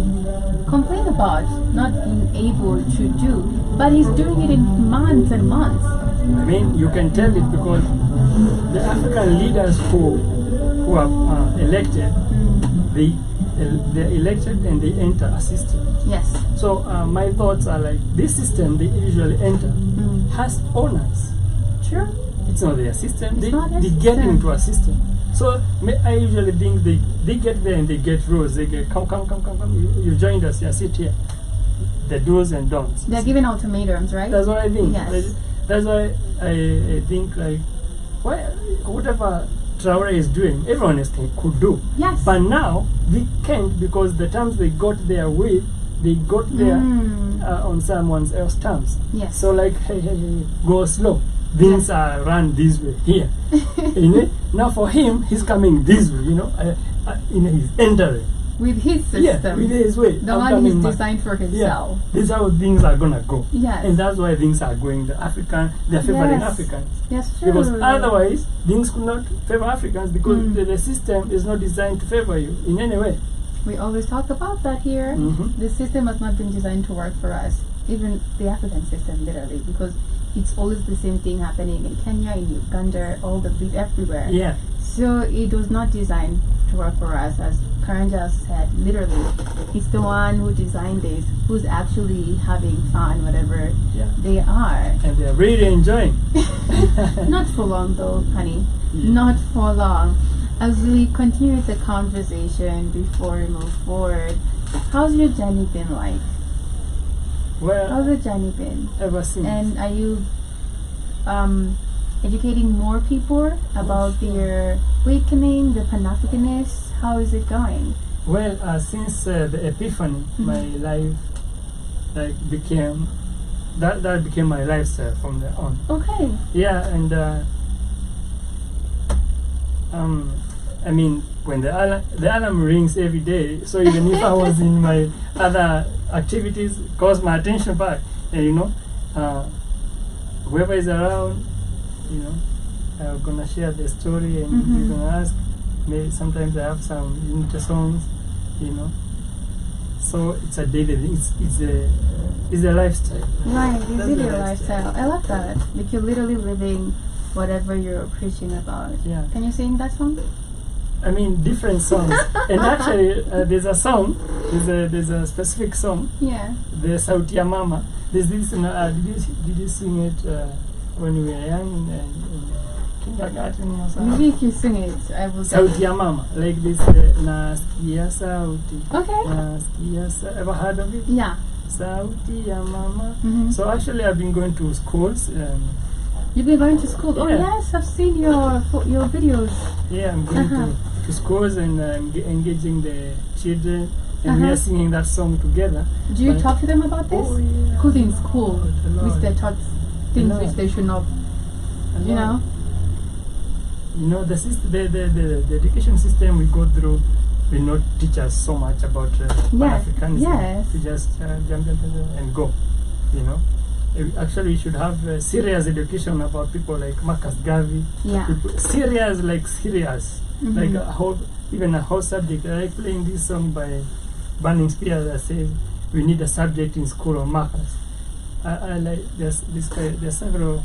complain about not being able to do, but he's doing it in months and months. I mean, you can tell it because the African leaders who are elected, they're elected and they enter a system. Yes. So my thoughts are like, this system they usually enter has owners. Sure. It's not their system. They get into a system. So I usually think they get there and they get rules. They get, come. You joined us here, sit here. The do's and don'ts. They're giving ultimatums, right? That's what I think. Yes. That's why I think like, whatever Traore is doing, everyone else could do. Yes. But now we can't, because the terms they got there with, they got there on someone else's terms. Yes. So like, hey, go slow. Things are run this way here. You know? Now for him, he's coming this way. You know, he's entering with his system. Yeah, with his way. The one he's designed for himself. Yeah, this is how things are gonna go. Yes. And that's why things are going. They're favoring Africans. Yes, true. Because otherwise, things could not favor Africans because the system is not designed to favor you in any way. We always talk about that here. The system has not been designed to work for us. Even the African system, literally, because it's always the same thing happening in Kenya, in Uganda, everywhere. Yeah. So it was not designed to work for us, as Karanjah said, literally. It's the one who designed this, who's actually having fun, whatever they are. And they're really enjoying. Not for long though, honey. Not for long. As we continue the conversation before we move forward, how's your journey been like? Well, how's the journey been? Ever since. And are you educating more people about their awakening, the Pan-Africanists? How is it going? Well, since the Epiphany, my life became that became my lifestyle from there on. Okay. Yeah, and I mean, when the alarm rings every day, so even if I was in my other activities, calls my attention back, and you know, whoever is around, you know, I'm gonna share the story, and you're gonna ask. Maybe sometimes I have some unity songs, you know. So it's a daily thing. It's a lifestyle. Right, it's really a lifestyle. I love that. Like you're literally living whatever you're preaching about. Yeah. Can you sing that song? I mean, different songs. And actually, there's a song. There's a specific song. Yeah. The Sauti ya Mama. There's this. Did you sing it when you were young in kindergarten or something? Maybe if you sing it, I will. Sauti ya Mama, like this. Nasikia sauti. Okay. Nasikia sauti. Ever heard of it? Yeah. Sauti ya Mama. Mm-hmm. So actually, I've been going to schools. You've been going to school? Yeah. Oh yes, I've seen your videos. Yeah, I'm going to schools and engaging the children, and we are singing that song together. Do you talk to them about this? Oh yeah. Who's in school, which they're taught things which they should not, you know? You know, the education system we go through will not teach us so much about Pan-Africanism. Yes. We just jump and go, you know. Actually, we should have serious education about people like Marcus Garvey. Yeah. People, serious. Like even a whole subject. I like playing this song by Burning Spears that says we need a subject in school on Marcus. I like there's several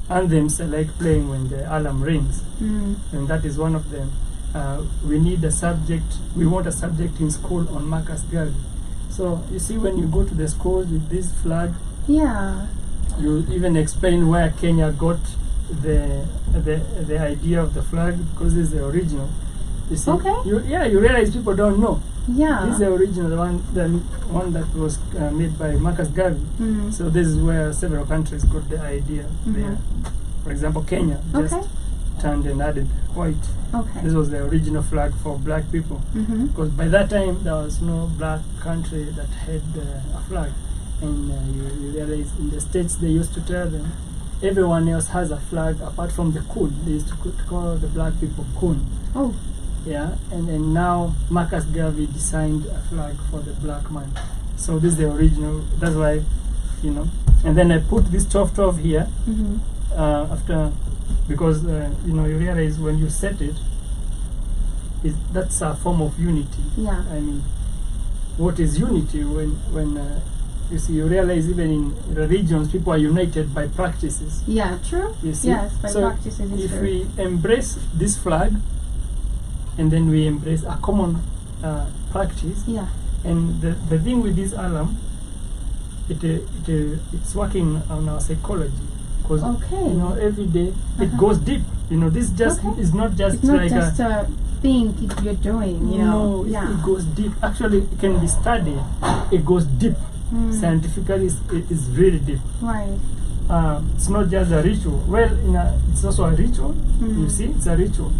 anthems I like playing when the alarm rings, and that is one of them. We need a subject. We want a subject in school on Marcus Garvey. So you see, when you go to the schools with this flag, you even explain where Kenya got the idea of the flag, because it's the original. You see, you realize people don't know. Yeah, this is the original one that was made by Marcus Garvey. So this is where several countries got the idea. There. For example, Kenya just turned and added white. This was the original flag for black people, because by that time there was no black country that had a flag. And you realize in the States they used to tell them everyone else has a flag apart from the Kun. They used to call the black people Kun. Oh. Yeah, and now Marcus Garvey designed a flag for the black man. So this is the original. That's why, you know. And then I put this 12 here after, because you know, you realize when you set it, that's a form of unity. Yeah. I mean, what is unity when you see, you realize even in religions, people are united by practices. Yeah, true. You see? Yes, by practices. If we embrace this flag, and then we embrace a common practice, and the thing with this alarm, it's working on our psychology, because you know, every day it goes deep. You know, this just is not just it's like not just a thing you're doing. You know, it goes deep. Actually, it can be studied. It goes deep. Scientifically, it's really deep. Right. It's not just a ritual. Well, it's also a ritual. You see, it's a ritual.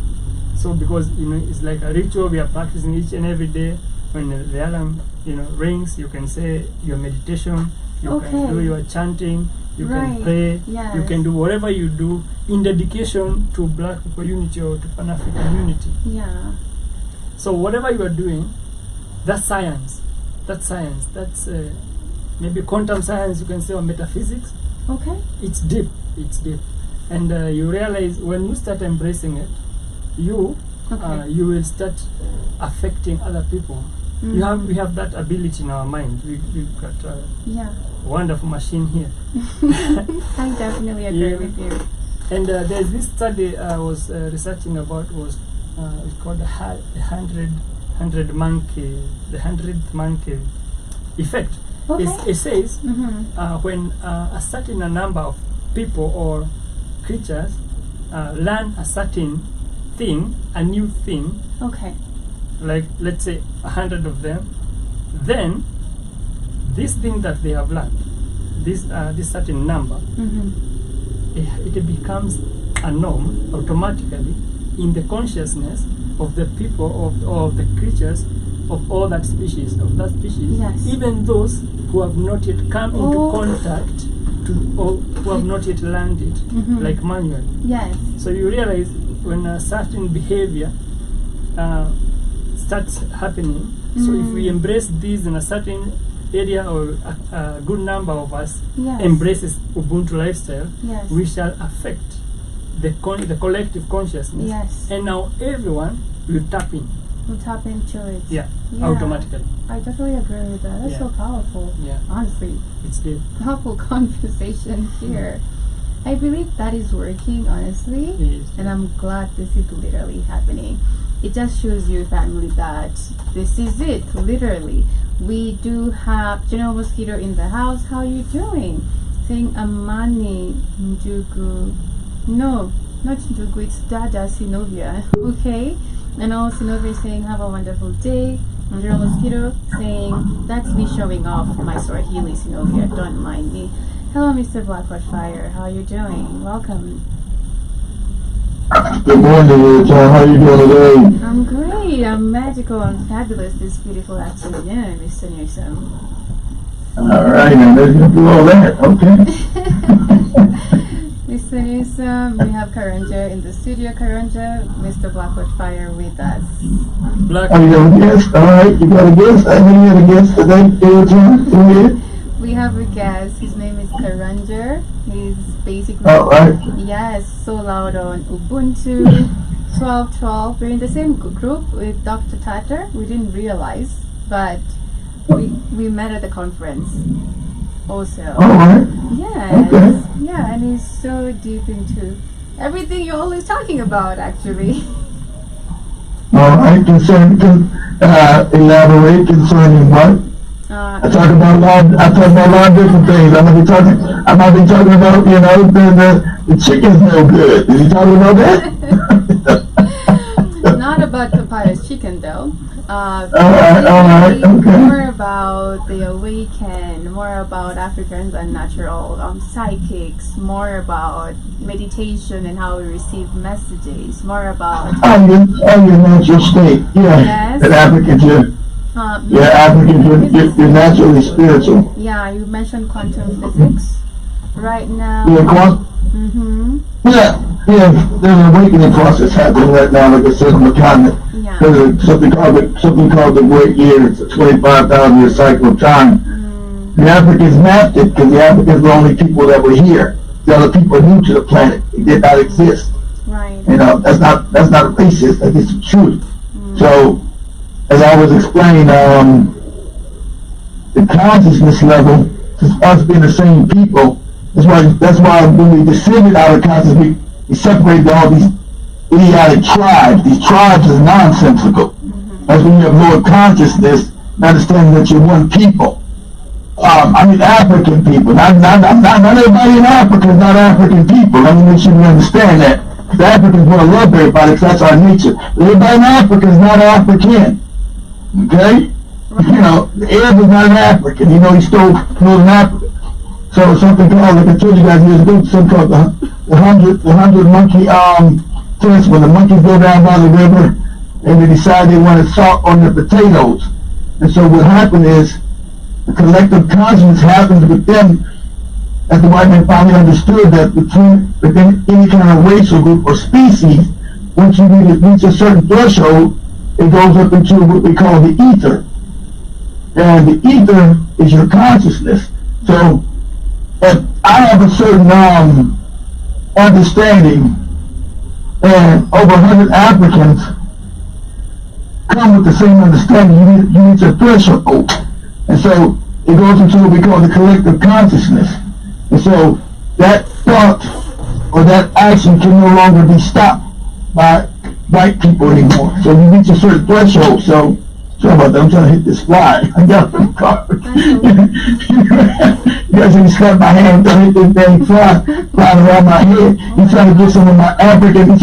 So because, you know, it's like a ritual, we are practicing each and every day. When the alarm, you know, rings, you can say your meditation, you can do your chanting, you can pray, you can do whatever you do in dedication to black people unity or to Pan-African unity. Yeah. So whatever you are doing, that's science. That's science. That's maybe quantum science, you can say, or metaphysics. Okay. It's deep. It's deep. And you realize when you start embracing it, you will start affecting other people. We have that ability in our mind. We've got a wonderful machine here. I definitely agree with you. And there's this study I was researching about, was it's called the 100th monkey effect. It says when a certain number of people or creatures learn a certain thing, a new thing, like let's say 100 of them, then this thing that they have learned, this certain number, it becomes a norm automatically in the consciousness of the people, of the creatures, of all that species, Yes. even those who have not yet come into contact or who have not yet learned it, like manually. Yes. So you realize when a certain behavior starts happening, so if we embrace this in a certain area, or a good number of us embraces Ubuntu lifestyle, we shall affect the collective consciousness. Yes. And now everyone will tap in. We'll tap into it. Yeah. Automatically. I totally agree with that. That's so powerful. Yeah. Honestly. It's good. Powerful conversation here. I believe that is working, honestly. Yes. And I'm glad this is literally happening. It just shows you, family, that this is it, literally. We do have General Mosquito in the house. How you doing? Saying Amani Njugu. No, not Njugu, it's Dada Sinovia. Okay? And all Sinovia is saying, have a wonderful day. And General Mosquito saying, that's me showing off my Swahili, Sinovia. Don't mind me. Hello, Mr. Blackwood Fire. How you doing? Welcome. Good morning, John. How you doing today? I'm great. I'm magical and fabulous this beautiful afternoon, Mr. Newsom. All right, now let's get through all that. Okay. Mr. Newsom, we have Karanjah in the studio. Karanjah, Mr. Blackwood Fire with us. Oh, you got a guest? All right, you got a guest? I think you had a guest today, John. Go ahead. We have a guest. His name is Karanjah. He's basically, yes, so loud on Ubuntu 12.12. We're in the same group with Dr. Tatter. We didn't realize, but we met at the conference also. All right. Yes. Okay. Yeah, and he's so deep into everything you're always talking about, actually. All right, elaborate concerning what? I talk about a lot of different things. I might be talking about, the chicken's no good. Is he talking about that? Not about Papayas chicken, though. All right, okay. More about the awakened, more about Africans and natural psychics, more about meditation and how we receive messages, more about your natural state. Yeah, yes. That Africans Africans, you're naturally spiritual. Yeah, you mentioned quantum physics. Right now. Yeah, there's an awakening process happening right now, like I said on the continent. Yeah. There's something called the Great Year. It's a 25,000-year cycle of time. The Africans mapped it because the Africans were the only people that were here. The other people are new to the planet. They did not exist. Right. That's not racist. That's just the truth. So, as I was explaining, the consciousness level, as far as being the same people, that's why when we descended out of consciousness, we separated all these idiotic tribes. These tribes are nonsensical. That's when you have lower consciousness, understanding that you're one people. African people. Not everybody in Africa is not African people. Make sure you understand that. The Africans want to love everybody because that's our nature. But everybody in Africa is not African. Okay? The Arab is not an African. He stole Northern Africa. So something called, like I told you guys years ago, something called the 100 monkey test, when the monkeys go down by the river and they decide they want salt on their potatoes. And so what happened is, the collective consciousness happens with them, as the white man finally understood that within any kind of race or group or species, once you reach a certain threshold, it goes up into what we call the ether. And the ether is your consciousness. So, if I have a certain understanding, and over 100 Africans come with the same understanding, you reach a threshold. And so it goes into what we call the collective consciousness. And so that thought or that action can no longer be stopped by white people anymore. So you reach a certain threshold. So sorry about that, I'm trying to hit this fly. I got from the car. You guys can slap my hand, I'm trying to hit this dang fly flying around my head. He's trying to get some of my African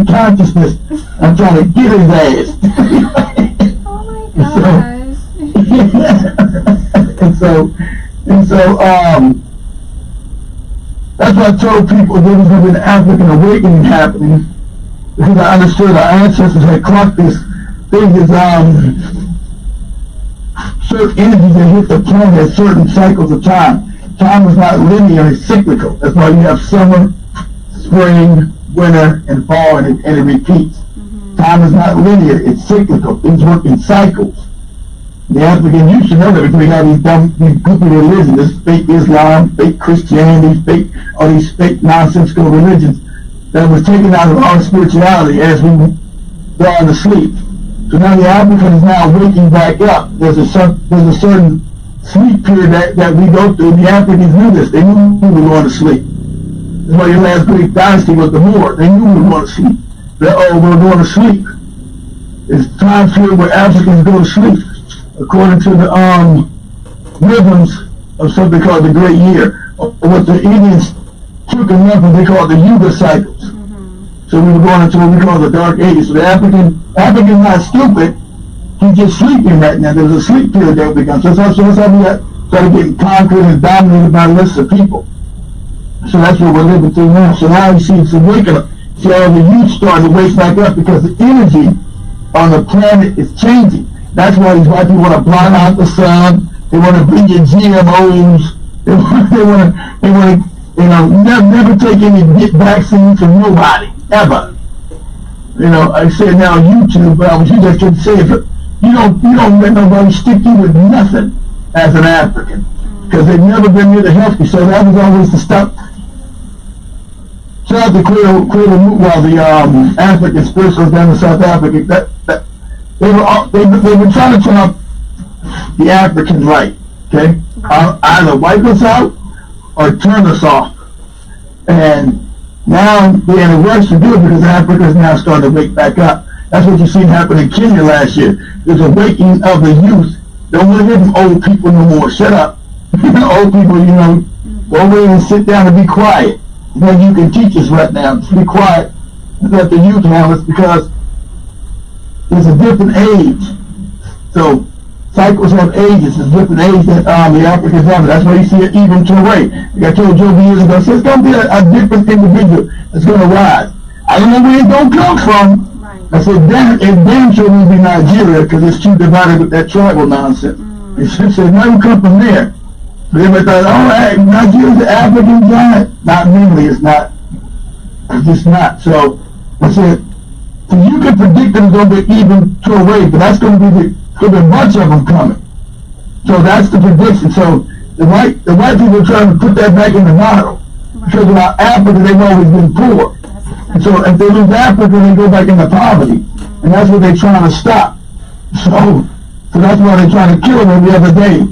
consciousness. I'm trying to get his ass. Oh my gosh. that's why I told people there was going to be an African awakening happening, because I understood our ancestors had clocked this thing as certain energies that hit the planet at certain cycles of time. Time is not linear, it's cyclical. That's why you have summer, spring, winter, and fall, and it repeats. Time is not linear, it's cyclical. Things work in cycles. The African, you should know that, because we have these goofy religions, this fake Islam, fake Christianity, all these fake nonsensical religions that was taken out of our spirituality as we gone to sleep. So now the African is now waking back up. There's a certain sleep period that we go through. The Africans knew this. They knew we were going to sleep. That's why your last Greek dynasty was the Moor. They knew we were going to sleep. We're going to sleep. It's time period where Africans go to sleep, according to the rhythms of something called the Great Year, or what the Indians took enough and they called the Yuga cycles. So we were going into what we call the Dark Ages. So the African's not stupid. He's just sleeping right now. There's a sleep period that begun. So that's how we started getting conquered and dominated by lists of people. So that's what we're living through now. So now you see it's awakening. See all the youth starting to wake back up, because the energy on the planet is changing. That's why these white people want to blind out the sun. They want to bring in GMOs. They want to, never take any vaccine from nobody, ever. I said now on YouTube, you just can say it. You don't let nobody stick you with nothing as an African, because they've never been near the healthy. So that was always the stuff. Shout out to Cradle while the African spiritualists down in South Africa. They were trying to turn up the African right, okay? Either wipe us out or turn us off. And now they're in a rush to do it, because Africa is now starting to wake back up. That's what you've seen happen in Kenya last year. There's a waking of the youth. Don't want to hear from old people no more. Shut up. Old people, go away and sit down and be quiet. Then you can teach us right now. Just be quiet. Let the youth handle it, because there's a different age. So cycles have ages. There's different age that the Africans have. That's why you see it even to away. Like I told Joe years ago, so it's going to be a different individual that's going to rise. I don't know where it's going to come from. Right. I said, damn sure will be Nigeria, because it's too divided with that tribal nonsense. It said, never come from there. But everybody thought, Nigeria's an African giant. Not really, it's not. It's just not. So I said, so you can predict that it's going to be even to away, but that's going to be a bunch of them coming. So that's the prediction. So the white people are trying to put that back in the model, because without Africa they've always been poor. And so if they lose Africa, they go back into poverty, and that's what they're trying to stop. So that's why they're trying to kill them every other day,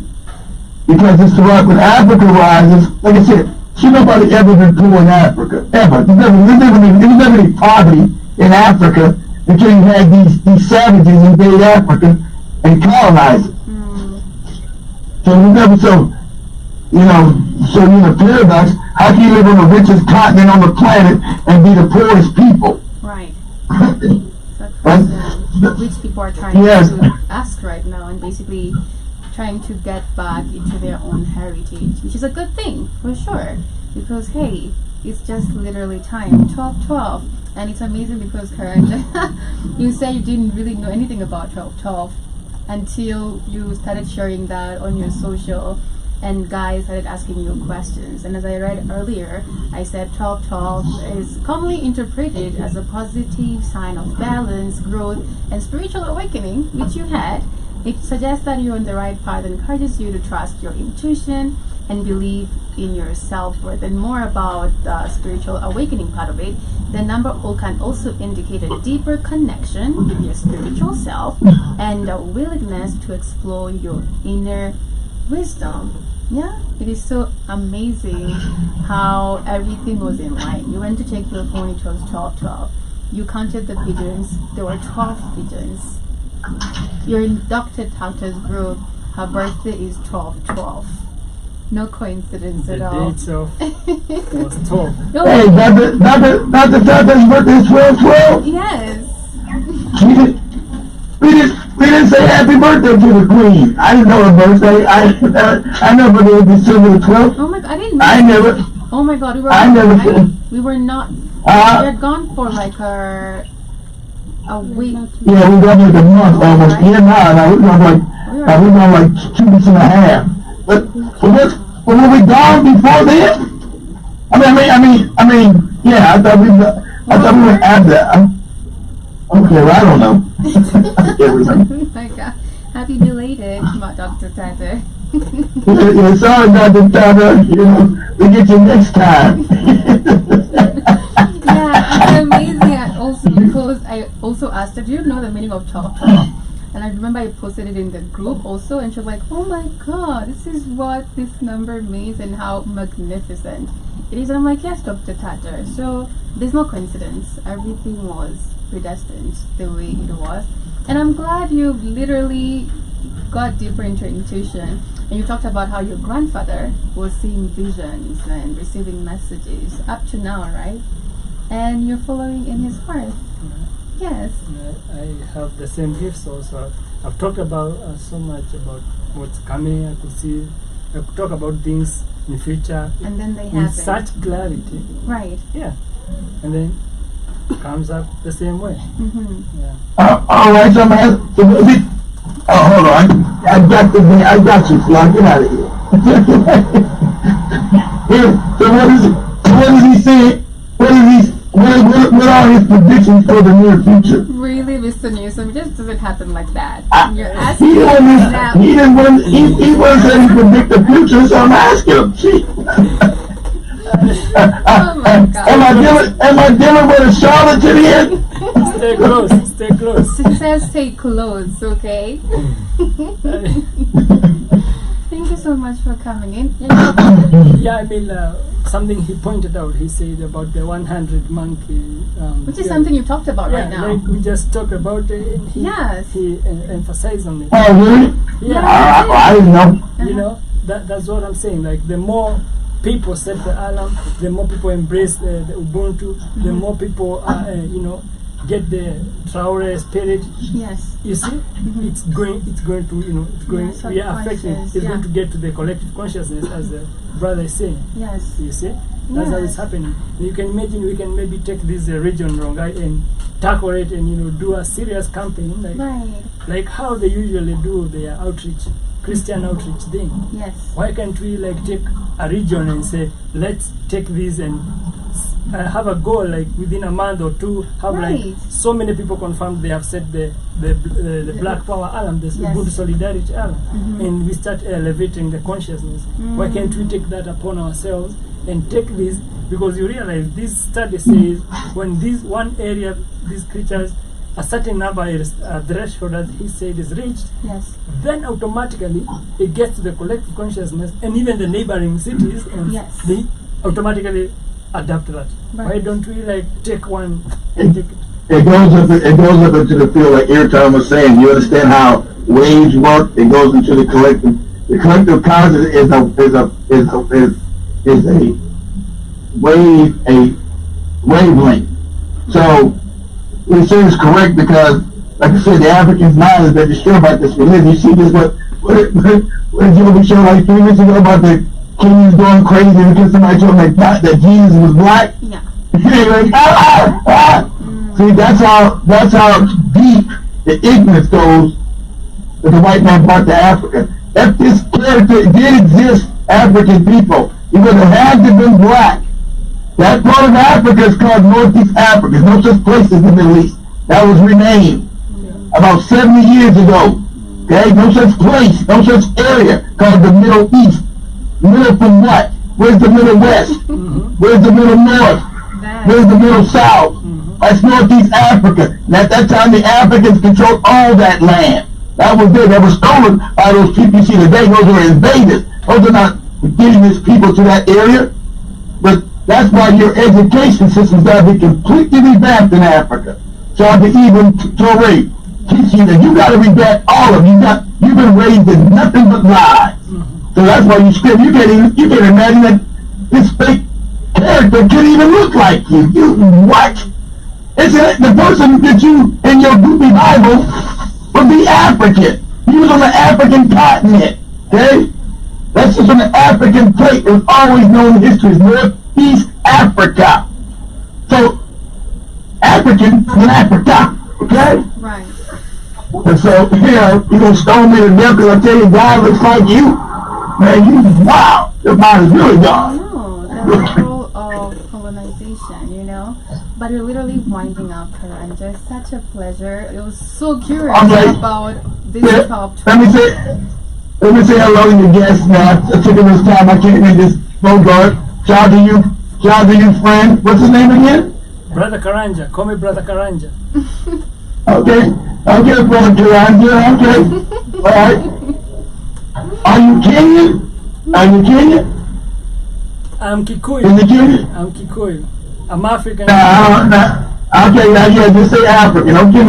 because it's the right when Africa rises. Like I said, nobody ever been poor in Africa ever. There's never any poverty in Africa until you had these savages invade Africa and colonize it. So in a paradox, how can you live on the richest continent on the planet and be the poorest people? Right. Rich people are trying to ask right now, and basically trying to get back into their own heritage, which is a good thing for sure, because hey, it's just literally time 12:12. And it's amazing because Karanjah, you said you didn't really know anything about 12:12 until you started sharing that on your social, and guys started asking you questions. And as I read earlier, I said 12:12 is commonly interpreted as a positive sign of balance, growth, and spiritual awakening, which you had. It suggests that you're on the right path and encourages you to trust your intuition and believe in your self-worth. And more about the spiritual awakening part of it, the number can also indicate a deeper connection with your spiritual self and a willingness to explore your inner wisdom. Yeah, it is so amazing how everything was in line. You went to check your phone, it was 12:12. You counted the pigeons, there were 12 pigeons. Your inducted Tautas group, her birthday is 12:12. No coincidence at all. The date was 12. Hey, Dr. Tata's birthday is 12/12? Yes. We didn't say happy birthday to the Queen. I didn't know her birthday. I know her birthday was December the 12th. Oh my God, I didn't know. I never. Oh my God, we were. We were not. We had gone for like a week. Yeah, we got like a month almost. Right? Yeah, no, we gone like 2 weeks and a half. But were we gone before then? I mean, yeah. I thought we were after. Okay, well, I don't know. I can't remember. Oh my God, happy belated, Dr. Tata. Yeah, sorry, Dr. Tata. You know, we get you next time. Yeah, it's amazing. Because I also asked her, do you know the meaning of talk? And I remember I posted it in the group also, and she was like, oh my God, this is what this number means and how magnificent it is. And I'm like, yes, Dr. Tatter. So there's no coincidence. Everything was predestined the way it was. And I'm glad you literally got deeper into intuition. And you talked about how your grandfather was seeing visions and receiving messages up to now, right? And you're following in his heart. Yes. I have the same gifts also. I've talked about so much about what's coming. I could see, I could talk about things in the future. And then they happen. With such clarity. Right. Yeah. And then it comes up the same way. Mm-hmm. Yeah. All right, so man, hold on. I got you, Flo. Get out of here. So what is he saying? What are his predictions for the near future? Really, Mr. Newsom, it just doesn't happen like that. You're He asking wasn't saying he predict the future, so I'm asking him. Oh my God. Am I dealing with a charlatan here? Stay close, stay close. She says stay close, okay? Thank you so much for coming in. Yeah, I mean, something he pointed out, he said about the 100 monkey. Which is something you talked about right now. Like we just talked about it. He emphasized on it. Oh, really? Yeah. I didn't know. You know, that's what I'm saying. Like, the more people set the alarm, the more people embrace the Ubuntu, the more people, get the Traore spirit. Yes. You see, it's going to, we are affecting. It's going to get to the collective consciousness, as the brother is saying. Yes. You see, that's how it's happening. You can imagine we can maybe take this region Rongai and tackle it and do a serious campaign, like how they usually do their outreach, Christian outreach thing. Yes. Why can't we take a region and say, let's take this and have a goal, like within a month or two, have so many people confirmed they have set the Black Power alarm, the Ubuntu Solidarity alarm, and we start elevating the consciousness. Why can't we take that upon ourselves and take this? Because you realize this study says when this one area, these creatures, a certain number is threshold, as he said, is reached, then automatically it gets to the collective consciousness, and even the neighboring cities, and they automatically adapt that. Why don't we take one and take it? It goes up into the field, like Airtime was saying. You understand how waves work? It goes into the collective. The collective consciousness is a wavelength. So we say it's correct because, like I said, the Africans now is they're disturbed about this religion. You see this? What did you show like 3 weeks ago about the Kenyans going crazy because somebody told them that Jesus was black? Yeah. See, that's how deep the ignorance goes that the white man brought to Africa. If this character did exist, African people, you would have had to been black. That part of Africa is called Northeast Africa. There's no such place as the Middle East. That was renamed about 70 years ago. Okay, no such place, no such area called the Middle East. Middle from what? Where's the Middle West? Where's the Middle North? Where's the Middle South? That's Northeast Africa. And at that time, the Africans controlled all that land. That was there. That was stolen by those people you see today. Those were invaders. Those are not indigenous people to that area. But that's why your education system's got to be completely revamped in Africa. So the even Torah teach you that you got to revamp all of you. You've been raised in nothing but lies. So that's why you scream. You can't imagine that this fake character can't even look like you. You what? It's the person that you in your goofy Bible would be African. He was on the African continent. Okay? That's just from the African plate. It was always known in history as Northeast Africa. So, African in Africa, okay? Right. And so, you gonna stone me to death because I tell you God looks like you? Man, you, wow, your mind is really gone. No, the role of colonization, you know? But you're literally winding up, Karanjah. It's such a pleasure. It was so curious about this top. Let me say hello to your guests now. I took this time. I can't make this Bogart. Shout to you, friend. What's his name again? Brother Karanjah. Call me Brother Karanjah. Okay, Brother Karanjah. Okay. All right. Are you Kenyan? I'm Kikuyu. Is it Kenyan? I'm Kikuyu. I'm African. Okay, yeah, just say African. Don't give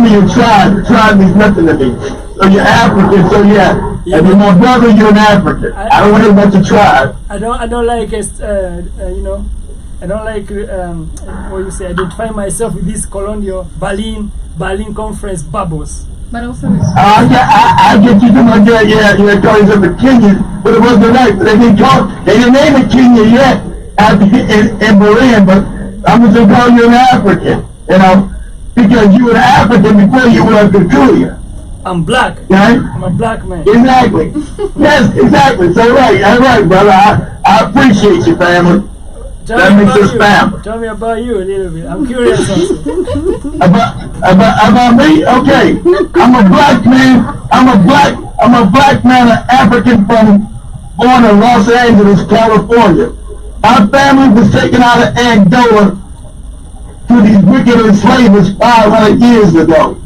me your tribe. Your tribe means nothing to me. So you're African. So yeah. If you're my brother, you're an African. I don't want to about your tribe. I don't like I don't like what you say. Identify myself with this colonial Berlin conference bubbles. But also, I get you to my dad. Yeah, you're calling yourself a Kenyan, but it wasn't right. They didn't name it Kenya yet in Berlin, but I'm just gonna call you an African, because you were an African before you were a Kikuyu. I'm black. Right? I'm a black man. Exactly. Yes, exactly. So right, brother. I appreciate you, family. That makes us family. Tell me about you a little bit. I'm curious also. about me? Okay. I'm a black man. I'm a black man, an African born in Los Angeles, California. Our family was taken out of Angola to these wicked enslavers 500 years ago.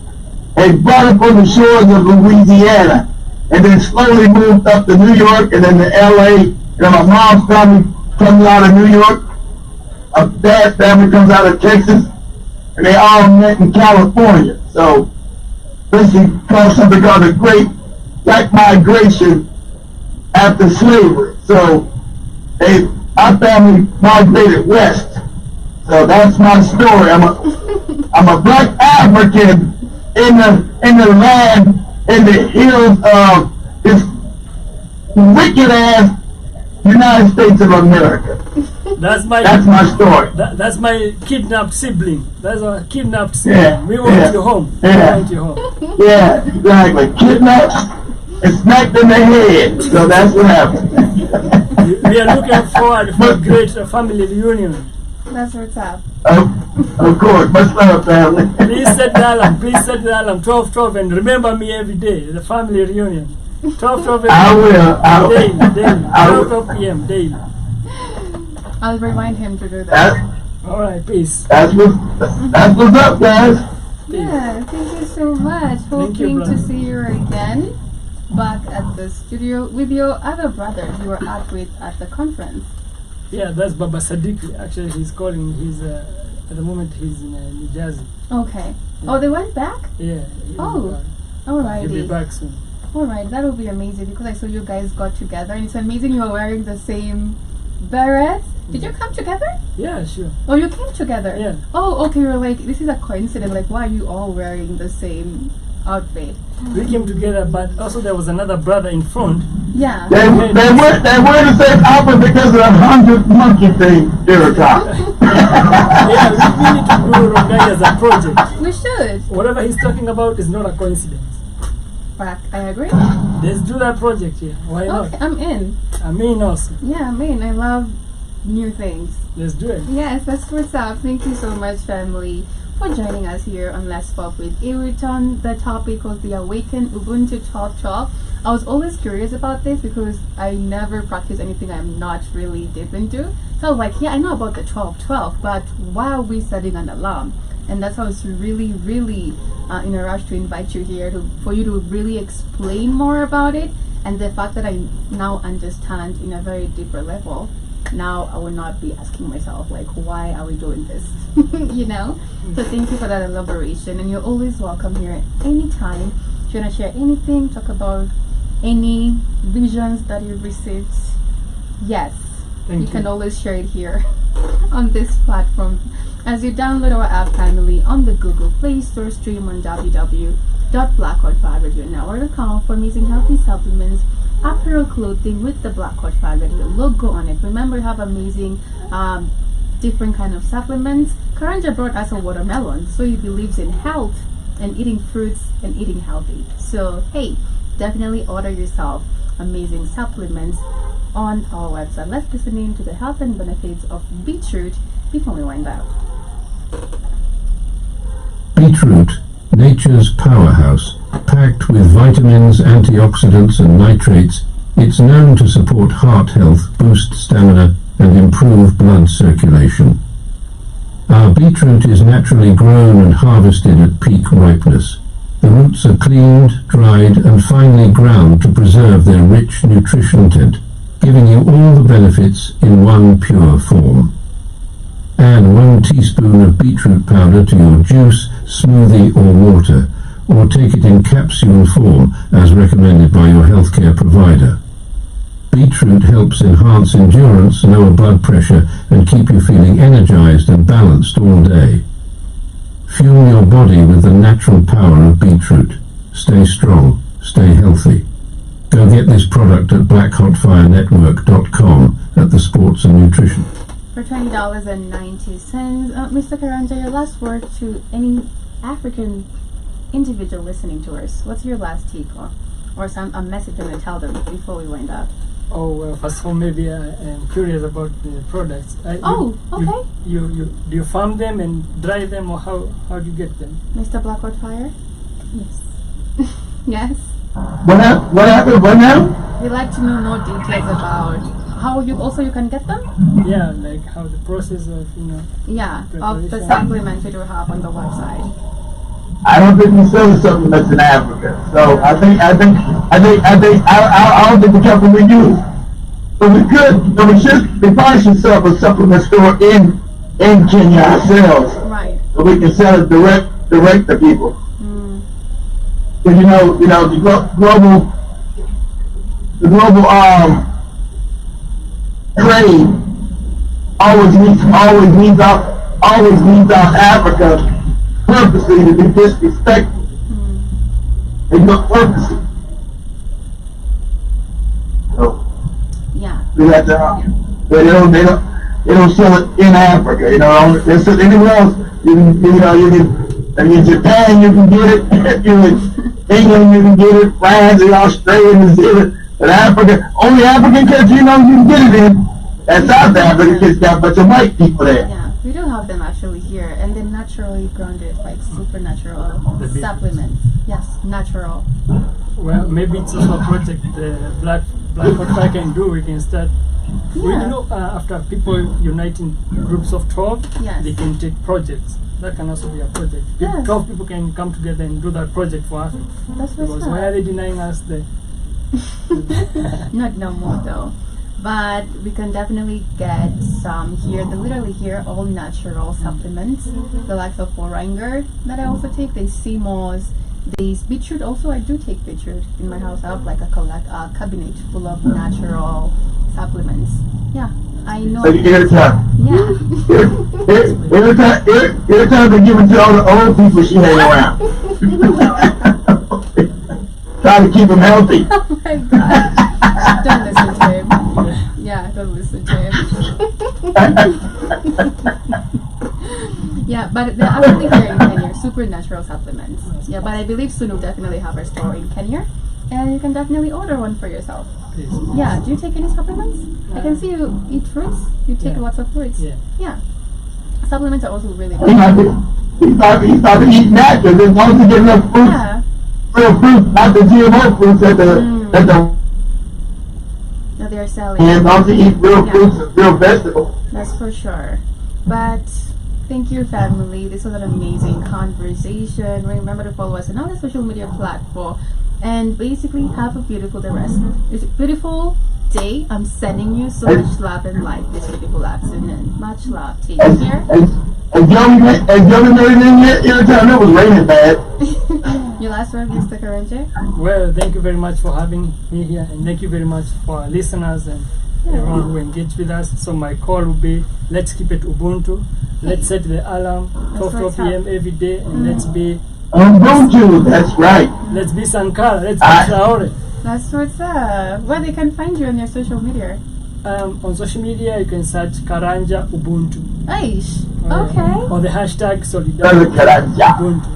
They brought up on the shores of Louisiana and then slowly moved up to New York and then to LA. My mom's family comes out of New York. My dad's family comes out of Texas. And they all met in California. So this is called something called the Great Black Migration after slavery. So our family migrated west. So that's my story. I'm a black African in the land, in the hills of this wicked ass United States of America. That's my story. That's my kidnapped sibling. That's a kidnapped sibling. Yeah, we want you home. Yeah. We want you home. Yeah, exactly. Kidnapped and smacked in the head. So that's what happened. We are looking forward for a great family reunion. That's what's up. Of course. Much love, family. Please set the alarm. 12:12, and remember me every day. The family reunion. 12:12. I will. Daily. 12 p.m. daily. I'll remind him to do that. All right, peace. That's what's up, guys. Yeah, thank you so much. Hoping to see you again back at the studio with your other brothers you were out with at the conference. Yeah, that's Baba Sadiq. Actually, he's calling. He's at the moment he's in New Jersey. Okay. Yeah. Oh, they went back? Yeah. Oh, alright. He'll be back soon. Alright, that will be amazing because I saw you guys got together and it's amazing you were wearing the same berets. Did you come together? Yeah, sure. Oh, you came together? Yeah. Oh, okay. You're like, this is a coincidence. Like, why are you all wearing the same outfit? We came together, but also there was another brother in front. Yeah. They wear the same outfit because of the 100 monkey thing here yeah, we need to grow Rongai as a project. We should. Whatever he's talking about is not a coincidence. Back, I agree. Let's do that project here. Why not? Okay, I'm in. I'm in also. Yeah, I'm in. I love new things. Let's do it. Yes, that's what's up. Thank you so much, family, for joining us here on Let's Pop with Iriton. The topic was the Awaken Ubuntu 12:12. I was always curious about this because I never practice anything I'm not really deep into. So I was like, yeah, I know about the 12:12, but why are we setting an alarm? And that's how I was really, really in a rush to invite you here for you to really explain more about it. And the fact that I now understand in a very deeper level, now I will not be asking myself, like, why are we doing this? You know? So thank you for that elaboration. And you're always welcome here at any time. If you want to share anything, talk about any visions that you've received, yes, you can always share it here on this platform. As you download our app, family, on the Google Play Store, stream on www.blackout5radionetwork.com for amazing healthy supplements apparel clothing with the Black Hot Fire Radio logo on it. Remember, we have amazing different kind of supplements. Karanjah brought us a watermelon, so he believes in health and eating fruits and eating healthy. So hey, definitely order yourself amazing supplements on our website. Let's listen in to the health and benefits of beetroot before we wind up. Beetroot, nature's powerhouse, packed with vitamins, antioxidants and nitrates, it's known to support heart health, boost stamina and improve blood circulation. Our beetroot is naturally grown and harvested at peak ripeness. The roots are cleaned, dried and finely ground to preserve their rich nutrition content, giving you all the benefits in one pure form. Add 1 teaspoon of beetroot powder to your juice, smoothie or water, or take it in capsule form as recommended by your healthcare provider. Beetroot helps enhance endurance, lower blood pressure and keep you feeling energized and balanced all day. Fuel your body with the natural power of beetroot. Stay strong, stay healthy. Go get this product at blackhotfirenetwork.com at the Sports and Nutrition. For $20.90, Mr. Karanjah, your last word to any African individual listening to us. What's your last tip or a message you want to tell them before we wind up? Oh, well, first of all, maybe I am curious about the products. Okay. Do you farm them and dry them, or how do you get them? Mr. Blackwood Fire? Yes. Yes. What happened? What now? We'd like to know more details about how you can get them? Yeah, like how the process of, Yeah, of the supplements we do have on the website. I don't think we sell supplements in Africa, so I don't think we can we use. But we could, but we probably should set up a supplement store in Kenya ourselves, right? So we can sell it direct to people. Because the global trade always leaves out Africa purposely to be disrespectful. They look purposely. So yeah, we have to. They don't sell it in Africa. They sell it anywhere else. In Japan you can get it. In England you can get it. France, in Australia, New Zealand. But Africa, only African country you can get it in. And South Africa, because got a bunch of white people there. Yeah, we do have them actually here, and they're naturally grounded, like supernatural supplements. Yes, natural. Well, maybe it's also a project Black Hot Fire can do. We can start. Yeah. After people unite in groups of 12, yes, they can take projects. That can also be a project. Yes. 12 people can come together and do that project for Africa. That's what's because why are they denying us the... Not no more though. But we can definitely get some here. They literally here all natural supplements. The likes of Oranger that I also take. There's Seymour's. There's beetroot also. I do take beetroot in my house. I have like a cabinet full of natural supplements. Yeah, I know. Every time. Yeah. Every time they give it to all the old people she hang around. Trying to keep them healthy. Oh my God. Don't listen to him. Yeah, don't listen to him. Yeah, but they're actually here in Kenya, supernatural supplements. Yeah, but I believe soon we'll definitely have a store in Kenya, and you can definitely order one for yourself. Please. Yeah, do you take any supplements? I can see you eat fruits. You take lots of fruits. Yeah. Supplements are also really good. He started eating natural. As long as you get enough fruits, real fruit, not the GMO fruits that they are selling. And as long as you eat real fruits and real vegetables. That's for sure. But thank you, family. This was an amazing conversation. Remember to follow us on all the social media platforms. And basically, have a beautiful beautiful day. I'm sending you so much love and light this beautiful afternoon. Much love. Take care. As Joey made it in your time, it was raining bad. Your last word, Mr. Karanjah? Well, thank you very much for having me here, and thank you very much for our listeners and everyone who engaged with us. So my call will be, let's keep it Ubuntu. Let's set the alarm 12 p.m. every day, and let's be Ubuntu, that's right. Let's be Sankara. Let's be Traore. That's what's up. Where they can find you on your social media? On social media, you can search Karanjah Ubuntu. Aish. Okay. Or the hashtag Solidarity Ubuntu.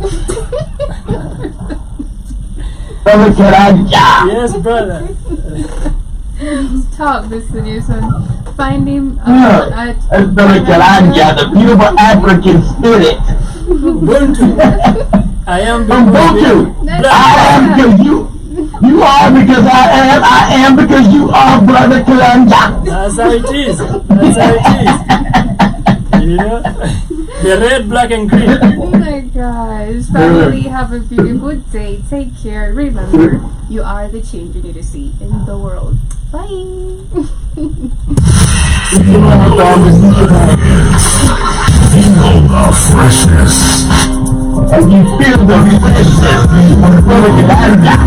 Yes, brother. Talk, Mr. Newsom. Find him at Karanjah, the beautiful African spirit. Ubuntu. I am Ubuntu. I am because you. You are because I am because you are, brother Karanjah. That's how it is. That's how it is. You know? The red, black, and green. Oh my gosh. Family, have a beautiful day. Take care. Remember, you are the change you need to see in the world. Bye. Feel the freshness. And you feel the freshness of brother Karanjah.